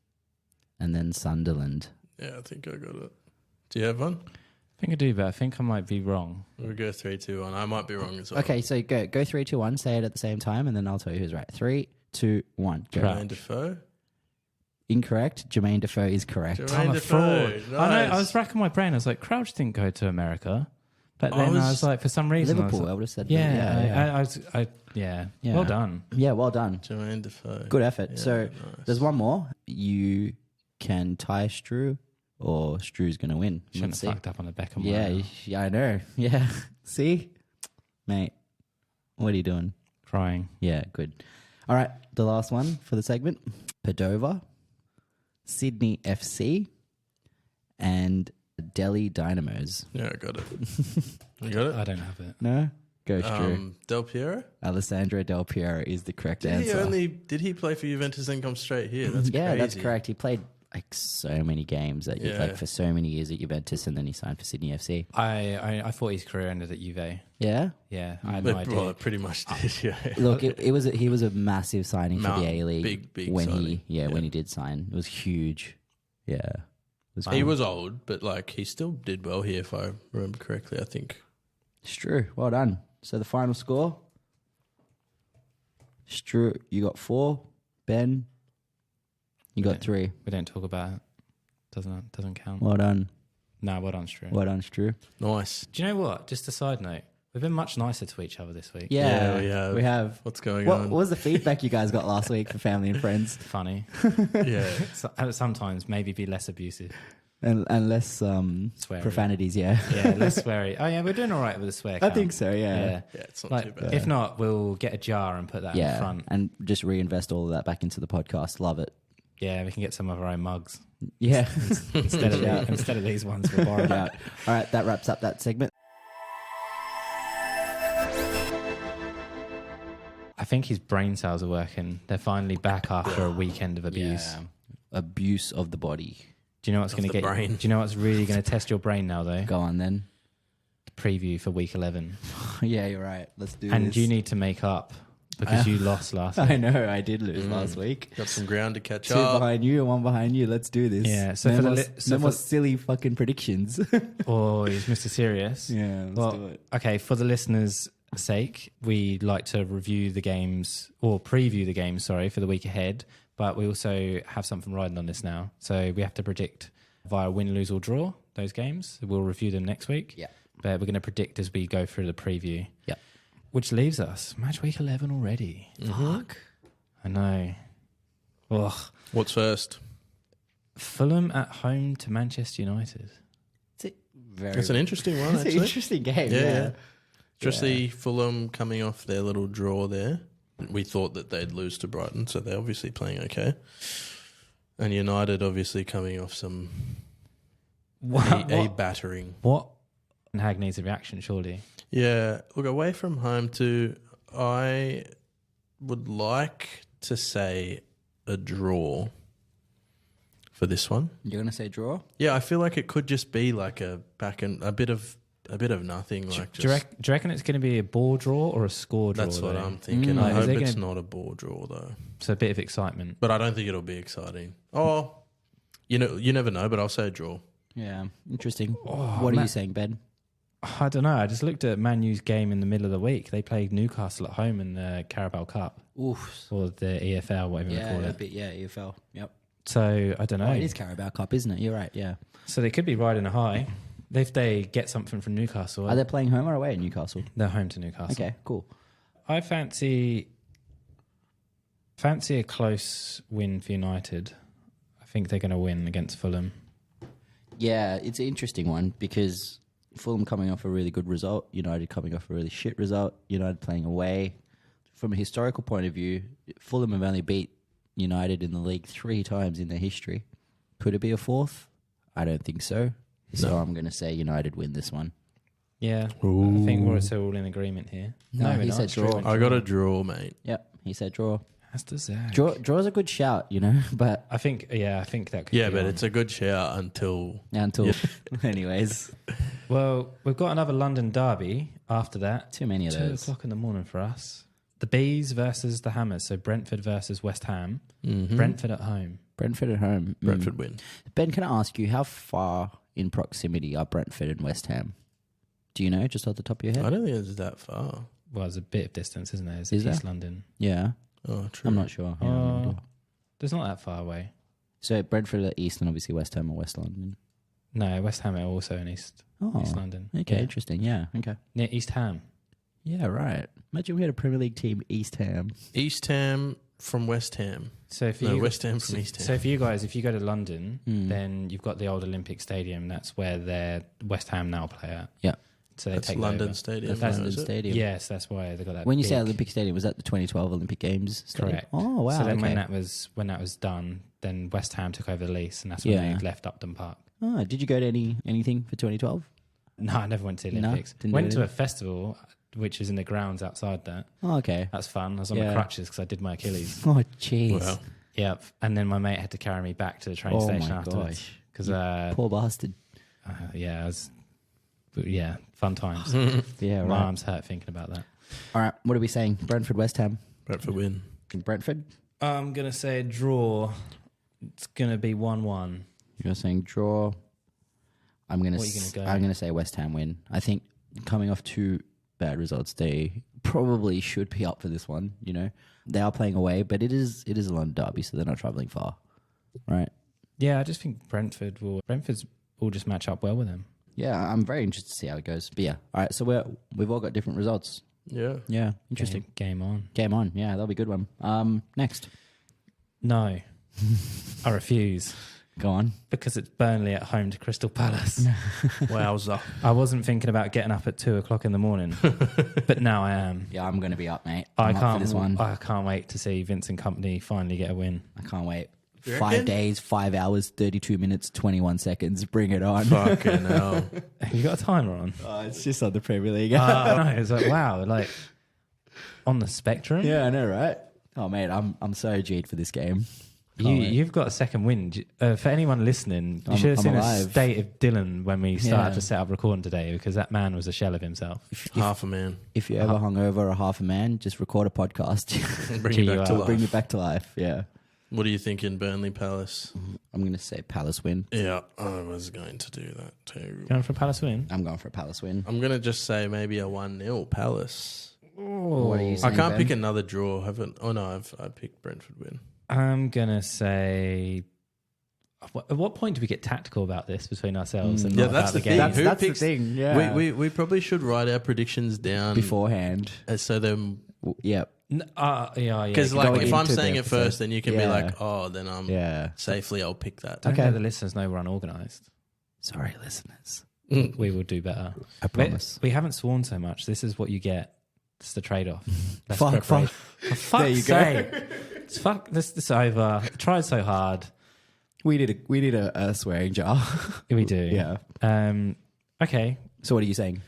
And then Sunderland.
Yeah, I think I got it. Do you have one?
I think I do, but I think I might be wrong.
We'll go 3, 2, 1. I might be wrong as well.
Okay, so go 3, 2, 1. Say it at the same time, and then I'll tell you who's right. 3, 2, 1. Go.
Right.
Jermaine Defoe.
Incorrect. Jermaine Defoe is correct.
Jermaine
I'm a
Defoe.
fraud.
Nice.
I know. I was racking my brain. I was like, Crouch didn't go to America, but
I
then I
was-
was like, for some reason,
Liverpool, I
I
would have said.
yeah,
Yeah.
Well done.
Yeah, well done.
Jermaine Defoe.
Good effort.
Yeah,
So
nice.
there's one more. You can tie Strew, or Strew's going to win.
Shouldn't
Let's
have
see.
fucked up on the Beckham
Yeah,
one.
I know. Yeah. See? Mate, what are you doing?
Crying.
Yeah, good. All right, the last one for the segment. Padova, Sydney FC, and Delhi Dynamos.
Yeah, I got it. You got it?
I don't have it.
No? Go, Strew.
Del Piero?
Alessandro Del Piero is the correct answer.
Did he play for Juventus and come straight here? That's
Yeah,
crazy.
that's correct. He played like so many games that
Yeah.
like for so many years at Juventus, and then he signed for Sydney FC.
I thought his career ended at Juve.
Yeah.
Yeah, I had no idea.
Well, it pretty much did, yeah.
Look, he was a massive signing for the
Mountain,
A League.
big
when
signing.
when he did sign, it was huge. Yeah, it was
He
cool.
was old, but like he still did well here, if I remember correctly, I think.
Strew, well done. So the final score, Strew, you got 4. Ben, you got 3.
We don't talk about it. Doesn't count.
Well done.
No, well done, Strew.
Well done, Strew.
Nice.
Do you know what? Just a side note. We've been much nicer to each other this week.
Yeah,
Yeah,
we have.
What's going
What
on?
was the feedback you guys got last week for family and friends?
Funny.
Yeah.
Sometimes maybe be less abusive.
And less
Sweary.
profanities, yeah.
Yeah, less sweary. Oh yeah, we're doing all right with the swear
I
count.
think so, yeah.
Yeah.
Yeah, it's not
Like,
too bad.
if not, we'll get a jar and put that in
Yeah,
front.
and just reinvest all of that back into the podcast. Love it.
Yeah, we can get some of our own mugs
Yeah.
instead of these ones we're borrowing.
Yeah. All right, that wraps up that segment.
I think his brain cells are working. They're finally back after a weekend of abuse.
Yeah. Abuse of the body.
Do you know what's
Of
going to
the
get?
brain.
Do you know what's really going to test your brain now, though?
Go on then.
Preview for week 11,
Yeah, you're right. Let's do
and
this.
you need to make up because you lost last week.
I know, I did lose last week.
Got some ground to catch
2
up.
behind you and 1 behind you. Let's do this.
Yeah, so
no
for the
more,
li- so
no
for-
more silly fucking predictions.
Oh, he's Mr. Serious.
Yeah, let's
well,
do it.
okay, for the listeners' sake, we like to review the games or preview the games, sorry, for the week ahead. But we also have something riding on this now. So we have to predict via win, lose, or draw those games. We'll review them next week.
Yeah.
But we're going to predict as we go through the preview.
Yeah.
Which leaves us match week 11 already.
Fuck.
I know. Ugh.
What's first?
Fulham at home to Manchester United.
It's an interesting one,
It's an
actually.
interesting game.
Yeah. Especially Fulham coming off their little draw there. We thought that they'd lose to Brighton, so they're obviously playing okay. And United obviously coming off a battering.
What? And Hag needs a reaction, surely.
Yeah, look, away from home too, I would like to say a draw for this one.
You're gonna say draw?
Yeah, I feel like it could just be like a bit of nothing. Like
Do you reckon it's going to be a ball draw or a score draw?
that's what
though?
I'm thinking.
Like,
I
is
hope
it
it's
gonna-
not a ball draw though.
So a bit of excitement.
But I don't think it'll be exciting. Oh, you never know. But I'll say a draw.
Yeah. Interesting.
Oh,
what are
man.
you saying, Ben?
I don't know. I just looked at Man U's game in the middle of the week. They played Newcastle at home in the Carabao Cup
Oof.
or the EFL, whatever you
Yeah,
call
a
it.
bit, yeah, EFL. Yep.
So I don't know.
Oh, it is Carabao Cup, isn't it? You're right. Yeah.
So they could be riding a high if they get something from Newcastle.
Are they playing home or away at Newcastle?
They're home to Newcastle.
Okay, cool.
I fancy a close win for United. I think they're going to win against Fulham.
Yeah, it's an interesting one because Fulham coming off a really good result, United coming off a really shit result, United playing away. From a historical point of view, Fulham have only beat United in the league 3 times in their history. Could it be a fourth? I don't think so. So I'm going to say United win this one.
Yeah,
Ooh.
I think we're all in agreement here.
No,
we're
he
not.
said draw.
I got a draw, mate.
Yep, he said draw.
That's the Zach.
Draw's a good shout, but
I think that could
Yeah,
be
but
on.
it's a good shout until...
until... Anyways,
Well, we've got another London derby after that.
too many of
2
those.
o'clock in the morning for us. The Bees versus the Hammers. So Brentford versus West Ham.
Mhm.
Brentford at home.
Brentford at home.
Brentford win.
Ben, can I ask you, how far in proximity are Brentford and West Ham? Do you know, just off the top of your
I
head?
don't think it's that far.
Well, there's a bit of distance, isn't there? It's
Is
East
there?
London.
Yeah,
Oh, true.
I'm not sure. Yeah, I have no idea.
There's not that far away.
So Brentford are East and obviously West Ham or West London.
No, West Ham are also in East London.
Okay,
Yeah.
interesting. Yeah, okay.
Near East Ham.
Yeah, right. Imagine we had a Premier League team, East Ham.
East Ham from West Ham.
So if
No,
you
West Ham from East Ham.
So if you go to London,
Mm.
then you've got the old Olympic Stadium. That's where their West Ham now play at.
Yeah.
So they
That's
take
London
over.
Stadium.
That's
now,
London
is it?
Stadium.
Yes, that's why they got that.
When you say
big-
Olympic Stadium, was that the 2012 Olympic Games stadium?
Correct.
Oh, wow.
So then
okay.
when that was done, then West Ham took over the lease, and that's when
Yeah.
they left Upton Park.
Oh, did you go to anything for 2012?
No, I never went to the
No,
Olympics.
didn't do
Went to a
anything?
festival, which is in the grounds outside that.
Oh, okay.
That's fun. I was on
Yeah.
my crutches because I did my Achilles.
Oh, jeez.
Wow.
Yep. And then my mate had to carry me back to the train
Oh
station
my
afterwards.
gosh.
Because,
Poor bastard.
fun times.
Yeah,
My
right.
arms hurt thinking about that.
All right, what are we saying? Brentford, West Ham.
Brentford win.
Brentford?
I'm going to say a draw. It's going to be 1-1.
You're saying draw. I'm gonna.
What are you gonna go?
I'm gonna say West Ham win. I think coming off 2 bad results, they probably should be up for this one. They are playing away, but it is a London derby, so they're not traveling far, right?
Yeah, I just think Brentford will just match up well with them.
Yeah, I'm very interested to see how it goes. But yeah, all right. So we've all got different results.
Yeah.
Yeah, interesting.
Game on.
Game on. Yeah, that'll be a good one. Next,
No. I refuse.
go on.
Because it's Burnley at home to Crystal Palace.
Wowza.
I wasn't thinking about getting up at 2 o'clock in the morning, but now I am.
Yeah, I'm gonna be up, mate.
I
I'm up
can't.
for this one.
I can't wait to see Vincent Company finally get a win.
I can't wait.
You
5
reckon?
days, 5 hours, 32 minutes, 21 seconds. Bring it on.
Fucking hell.
Have you got a timer on?
It's just on the Premier League.
No, it's like wow, like on the spectrum.
Yeah, I know, right? Oh, mate, I'm so G'd for this game. Can't wait.
You've got a second win. For anyone listening, you
I'm-
should have
I'm
seen the
alive.
state of Dylan when we started
Yeah.
to set up recording today, because that man was a shell of himself.
Half a man.
If you're ever hungover or half a man, just record a podcast.
Bring you back to
GUR.
life.
Bring you back to life. Yeah.
What do you think in Burnley Palace?
I'm going to say Palace win.
Yeah, I was going to do that too.
Going for a Palace win?
I'm going for a Palace win.
I'm going to just say maybe a 1-0 Palace.
What are you
I
saying,
can't
Ben?
pick another draw. I picked Brentford win.
I'm gonna say. At what point do we get tactical about this between ourselves? And
Yeah,
not
that's
about
the
game?
thing. Who
That's
picks-
the thing. Yeah.
We probably should write our predictions down
beforehand.
so then,
Yeah.
Yeah.
because
Going
like if I'm
into the
saying it
episode.
first, then you can be
Yeah.
like, oh, then I'm
Yeah.
safely. I'll pick that.
Don't
Okay.
let the listeners know we're unorganised.
Sorry, listeners.
We will do better.
I promise.
We haven't sworn so much. This is what you get. It's the trade-off. Less
Fuck.
preparation. For fuck's
There you go.
sake. It's fuck this over. Tried so hard.
We did a swearing jar.
We do.
Yeah.
Okay.
So what are you saying?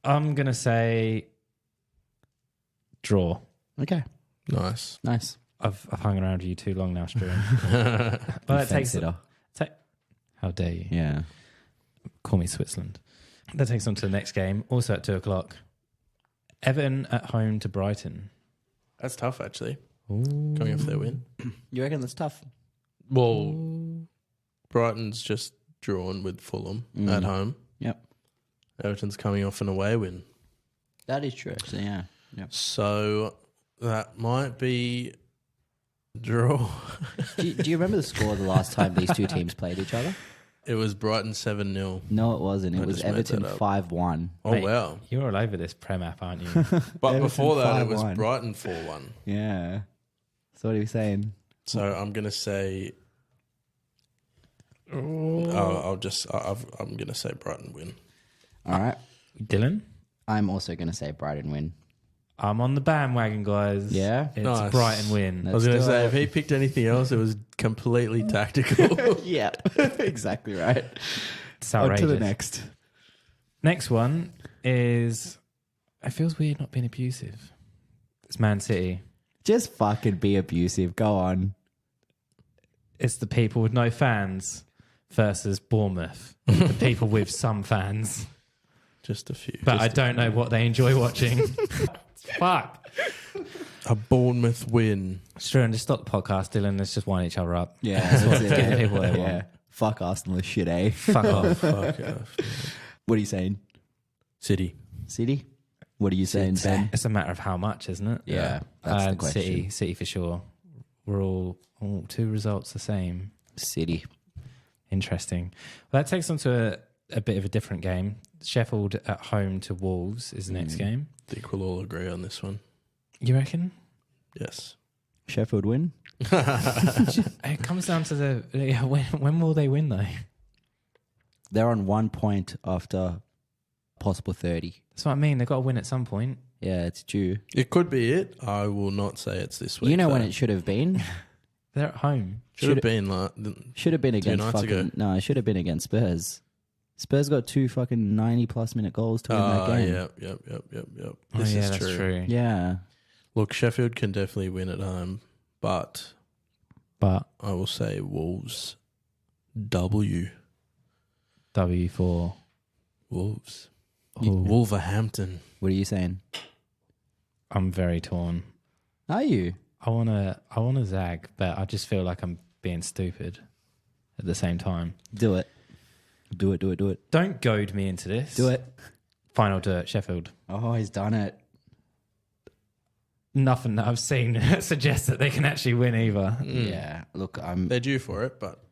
I'm gonna say draw.
Okay.
Nice.
Nice.
I've hung around with you too long now, Struan. Well, it takes.
Fence-sitter.
How dare you?
Yeah.
Call me Switzerland. That takes on to the next game, also at 2 o'clock. Everton at home to Brighton.
That's tough, actually.
Ooh.
Coming off their win.
You reckon that's tough?
Well, Brighton's just drawn with Fulham at home.
Yep.
Everton's coming off an away win.
That is true, actually, yeah. Yep.
So that might be Draw.
Do you remember the score of the last time these two teams played each other?
It was Brighton 7-0.
No, it wasn't. It
I
was
just made
Everton
that up.
5-1.
Oh,
Mate,
wow.
You're all over this Prem app, aren't you?
But
Everton
before that, it was
5-1.
Brighton 4-1.
Yeah. So what are you saying?
So I'm going to say... I'm going to say Brighton win.
All right.
Dylan?
I'm also going to say Brighton win.
I'm on the bandwagon, guys.
Yeah?
It's
Nice.
Brighton win.
I was going to
do
say,
it.
if he picked anything else, it was completely tactical.
Yeah. Exactly right.
It's outrageous.
On to the next.
Next one is... It feels weird not being abusive. It's Man City.
Just fucking be abusive. Go on.
It's the people with no fans versus Bournemouth. The people with some fans.
Just a few.
But I don't know what they enjoy watching. Fuck.
A Bournemouth win.
Struan, just stop the podcast, Dylan. Let's just wind each other up.
Yeah.
That's what the people they want.
Yeah. Fuck Arsenal as shit, eh?
Fuck off.
Fuck off.
What are you saying?
City.
City? What are you saying, Ben?
It's a matter of how much, isn't it?
Yeah. That's the question.
City for sure. We're all two results the same.
City.
Interesting. Well, that takes on to a bit of a different game. Sheffield at home to Wolves is the next game.
I think we'll all agree on this one.
You reckon?
Yes.
Sheffield win?
It comes down to when will they win though?
They're on 1 point after possible 30.
That's what I mean. They've got to win at some point.
Yeah, it's due.
It could be it. I will not say it's this week.
You know
though.
when it should have been?
They're at home.
should have been like
Should have been against
nights
fucking...
ago.
No, it should have been against Spurs. Spurs got 2 fucking 90-plus minute goals to win that game.
Yep.
Oh,
This
yeah,
is
that's true.
Yeah.
Look, Sheffield can definitely win at home, but
But
I will say Wolves W.
W4.
Wolves.
Ooh.
Wolverhampton.
What are you saying?
I'm very torn.
Are you?
I wanna zag, but I just feel like I'm being stupid at the same time.
Do it. Do it.
Don't goad me into this.
Do it.
Final dirt, Sheffield.
Oh, he's done it.
Nothing that I've seen suggests that they can actually win either.
Yeah. Look, I'm
They're due for it, but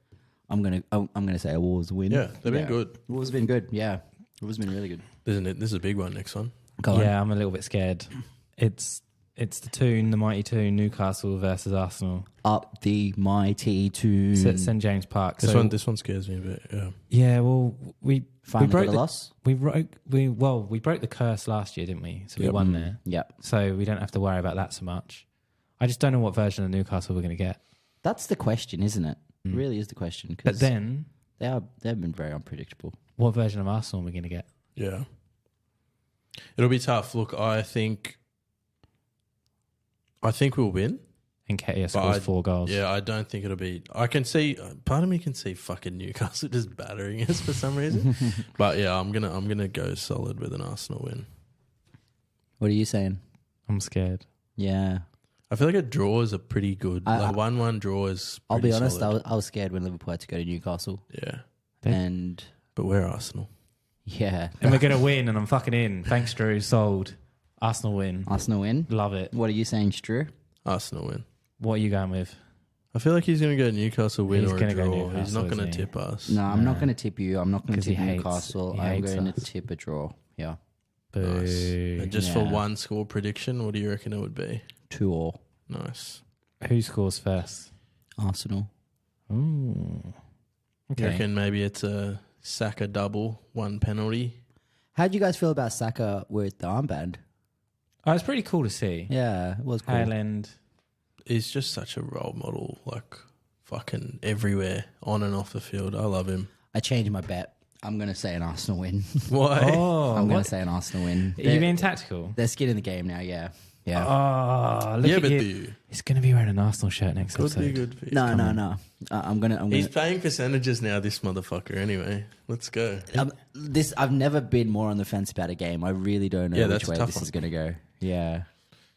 gonna say a Wolves win.
yeah, they've been good.
Wolves have been good. Yeah. Wolves have been really good.
Isn't it? This is a big one next one.
Go on.
Yeah, I'm a little bit scared. It's the mighty two, Newcastle versus Arsenal.
Up the mighty tune.
It's at St James Park.
This
So,
one scares me a bit. Yeah.
yeah, well, we
Finally
broke
got a
the
loss.
we broke the curse last year, didn't we? So we
Yep.
won there.
Yep.
So we don't have to worry about that so much. I just don't know what version of Newcastle we're going to get.
That's the question, isn't it? It really is the question. 'Cause
But then,
they've been very unpredictable.
what version of Arsenal are we going to get?
Yeah. It'll be tough. Look, I think we'll win.
Nketiah scores 4 goals.
Yeah, I don't think it'll be. I can see. Part of me can see fucking Newcastle just battering us for some reason. But yeah, I'm gonna go solid with an Arsenal win.
What are you saying?
I'm scared.
Yeah.
I feel like a draw is a pretty good.
I-
Like 1-1 draw is.
I'll be
pretty
honest,
solid.
I was scared when Liverpool had to go to Newcastle.
Yeah,
Yeah.
And
but we're Arsenal.
yeah.
And we're going to win, and I'm fucking in. Thanks, Drew. Sold. Arsenal win.
Arsenal win.
Love it.
What are you saying, Stu?
Arsenal win.
What are you going with?
I feel like he's going to go Newcastle win
He's
or a
gonna go
draw. He's
Newcastle,
not going to
isn't he?
tip us.
No, I'm not going to tip you. I'm not going
'Cause
to
he
tip
hates-
Newcastle.
he
I'm
hates
going to
us.
tip a draw. Yeah.
Boo.
Nice. And just for
Yeah.
one score prediction, what do you reckon it would be?
2-2.
Nice.
Who scores first?
Arsenal.
Ooh.
You
Okay.
reckon maybe it's a Saka double, 1 penalty?
How do you guys feel about Saka with the armband?
Oh, it's pretty cool to see.
Yeah, it was cool.
Highland.
He's just such a role model, like fucking everywhere, on and off the field. I love him.
I changed my bet. I'm going to say an Arsenal win.
Why?
Oh,
I'm going
what?
to say an Arsenal win.
Are you being tactical?
They're skin in the game now, yeah. Yeah.
Oh, look
yeah,
at
but
you.
do you?
He's going to be wearing an Arsenal shirt next
Could
episode.
be good for you.
No. I'm gonna.
He's paying percentages now, this motherfucker, anyway. Let's go.
I've never been more on the fence about a game. I really don't know
Yeah,
which
that's a
way
tough
this
one.
is going to go. Yeah.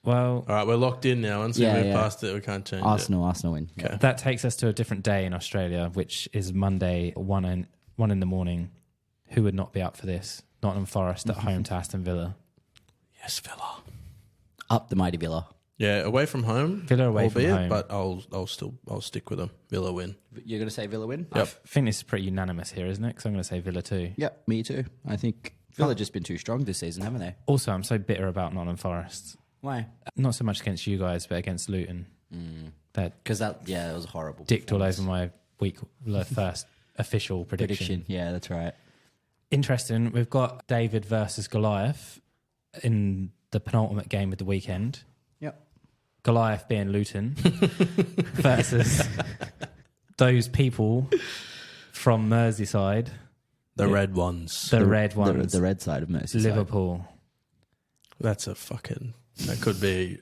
Well,
All right, we're locked in now. Once we
Yeah,
move
yeah.
past it, we can't change
Arsenal win.
it. Okay.
that takes us to a different day in Australia, which is Monday, 1 in the morning. Who would not be up for this? Nottingham Forest at home to Aston Villa.
Yes, Villa.
Up the mighty Villa.
Yeah, away from home.
Villa away from
albeit,
home.
but I'll stick with them. Villa win.
You're going to say Villa win?
I think this is pretty unanimous here, isn't it? Because I'm going to say Villa too.
Yeah, me too. I think Villa just been too strong this season, haven't they?
Also, I'm so bitter about Nottingham Forest.
Why?
Not so much against you guys, but against Luton. That
Because that was horrible.
dicked all
performance.
over my first official prediction.
Yeah, that's right.
Interesting. We've got David versus Goliath in the penultimate game of the weekend.
Yep.
Goliath being Luton versus those people from Merseyside,
The red ones.
the red ones,
The red side of Merseyside.
Liverpool.
That's a fucking. That could be.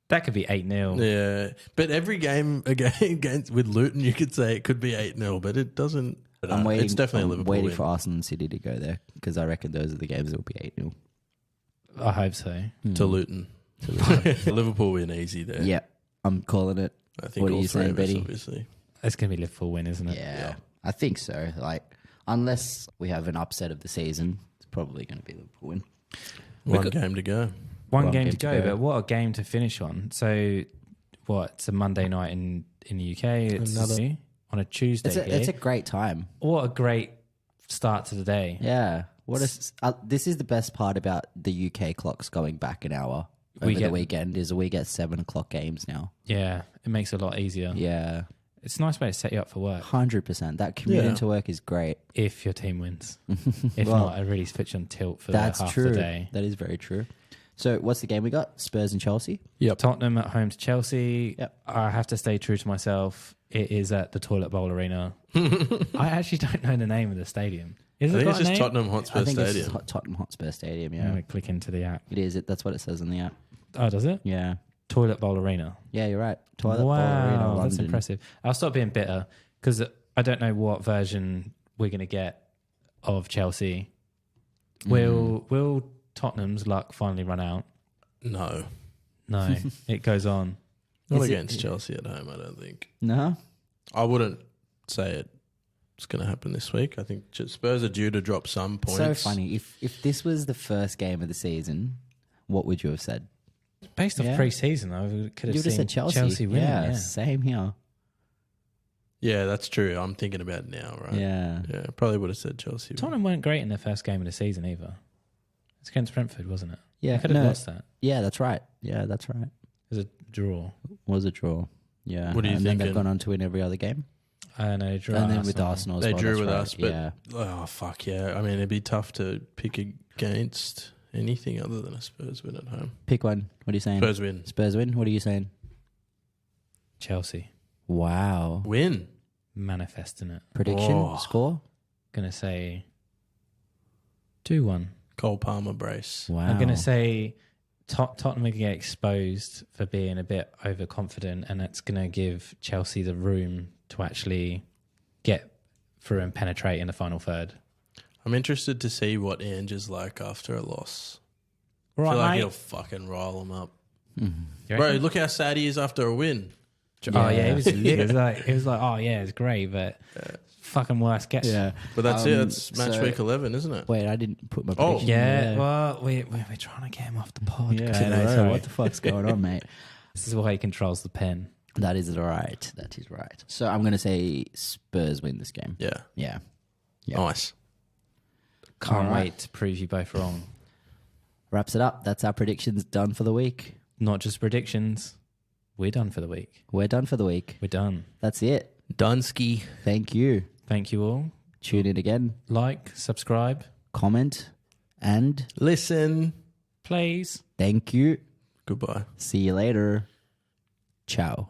That could be 8-0.
Yeah, but every game against with Luton, you could say it could be 8-0, but it doesn't.
I'm waiting.
It's definitely a Liverpool
waiting
win.
for Arsenal and City to go there because I reckon those are the games that will be 8-0.
I hope so.
to Luton. Liverpool win easy there.
Yeah, I'm calling it.
I think
What are
all
you
three
saying,
of us,
Betty?
obviously.
It's going to be Liverpool win, isn't it?
Yeah, I think so. Like, unless we have an upset of the season, it's probably going to be Liverpool win.
One game to go.
One game to go, but what a game to finish on. So, what? It's a Monday night in the UK. It's
Another-
on a Tuesday.
It's a great time.
What a great start to the day.
Yeah. This is the best part about the UK clocks going back an hour over the weekend is we get 7 o'clock games now.
Yeah, it makes it a lot easier.
Yeah,
It's a nice way to set you up for work
100%. That commute into work is great.
if your team wins. If
Well,
not, it really puts you on tilt for
That's
half
true.
the day.
That is very true. So, what's the game we got? Spurs and Chelsea.
Yep.
Tottenham at home to Chelsea.
Yep.
I have to stay true to myself. It is at the Toilet Bowl Arena. I actually don't know the name of the stadium. Is
I
it
think
got
it's
a
just
name?
Tottenham Hotspur
I think
Stadium.
it's Tottenham Hotspur Stadium.
I'm
Yeah,
going to click into the app.
it is. That's what it says in the app.
Oh, does it?
Yeah,
Toilet Bowl Arena.
yeah, you're right. Toilet Bowl Arena,
Wow, that's
London.
impressive. I'll stop being bitter because I don't know what version we're going to get of Chelsea. Will Tottenham's luck finally run out?
No.
No, it goes on.
Not
Is it-
against Chelsea at home, I don't think.
No,
I wouldn't say it's going to happen this week. I think Spurs are due to drop some points.
so funny. If this was the first game of the season, what would you have said?
Based off
Yeah.
pre-season, I could
You
have
would have
seen
said Chelsea.
Chelsea win.
Yeah,
Yeah.
same here.
Yeah, that's true. I'm thinking about it now, right?
Yeah.
Yeah, probably would have said Chelsea.
Tottenham weren't great in their first game of the season either. It's against Brentford, wasn't it?
Yeah,
They could have
no.
lost that.
Yeah, that's right. Yeah, that's right.
It was a draw.
Was a draw. Yeah.
What are you
and then
thinking?
they've gone on to win every other game.
And a draw.
And then with Arsenal as
They
well.
drew
that's
with
right.
us, but
yeah.
oh fuck yeah! I mean, it'd be tough to pick against anything other than a Spurs win at home.
Pick one. What are you saying?
Spurs win.
Spurs win? What are you saying?
Chelsea.
Wow.
Win.
Manifesting it.
Prediction?
Oh.
Score?
Gonna say 2-1.
Cole Palmer brace.
Wow.
I'm gonna say Tottenham are gonna get exposed for being a bit overconfident, and that's gonna give Chelsea the room to actually get through and penetrate in the final third.
I'm interested to see what Ange is like after a loss. I
Right,
feel like
mate.
he'll fucking rile them up.
You
Bro,
reckon?
look how sad he is after a win.
Oh yeah, it was
Yeah.
it was like, oh yeah, it's great, but fucking worst gets.
Yeah.
But that's it.
Um,
That's match
so-
week 11, isn't it?
Wait, I didn't put my
Oh.
prediction.
Yeah, well, we're trying to get him off the pod.
Yeah,
Okay,
I
no,
know.
sorry.
What the fuck's going on, mate?
This is why he controls the pen.
That is right. That is right. So I'm going to say Spurs win this game.
Yeah.
Yeah. Yeah.
Nice.
Can't
All right.
wait to prove you both wrong.
Wraps it up. That's our predictions done for the week.
Not just predictions. We're done for the week.
We're done for the week.
We're done.
That's it.
Dunsky.
Thank you.
Thank you all.
Tune in again,
Like, subscribe,
comment, and
Listen.
please.
thank you.
Goodbye.
See you later. Ciao.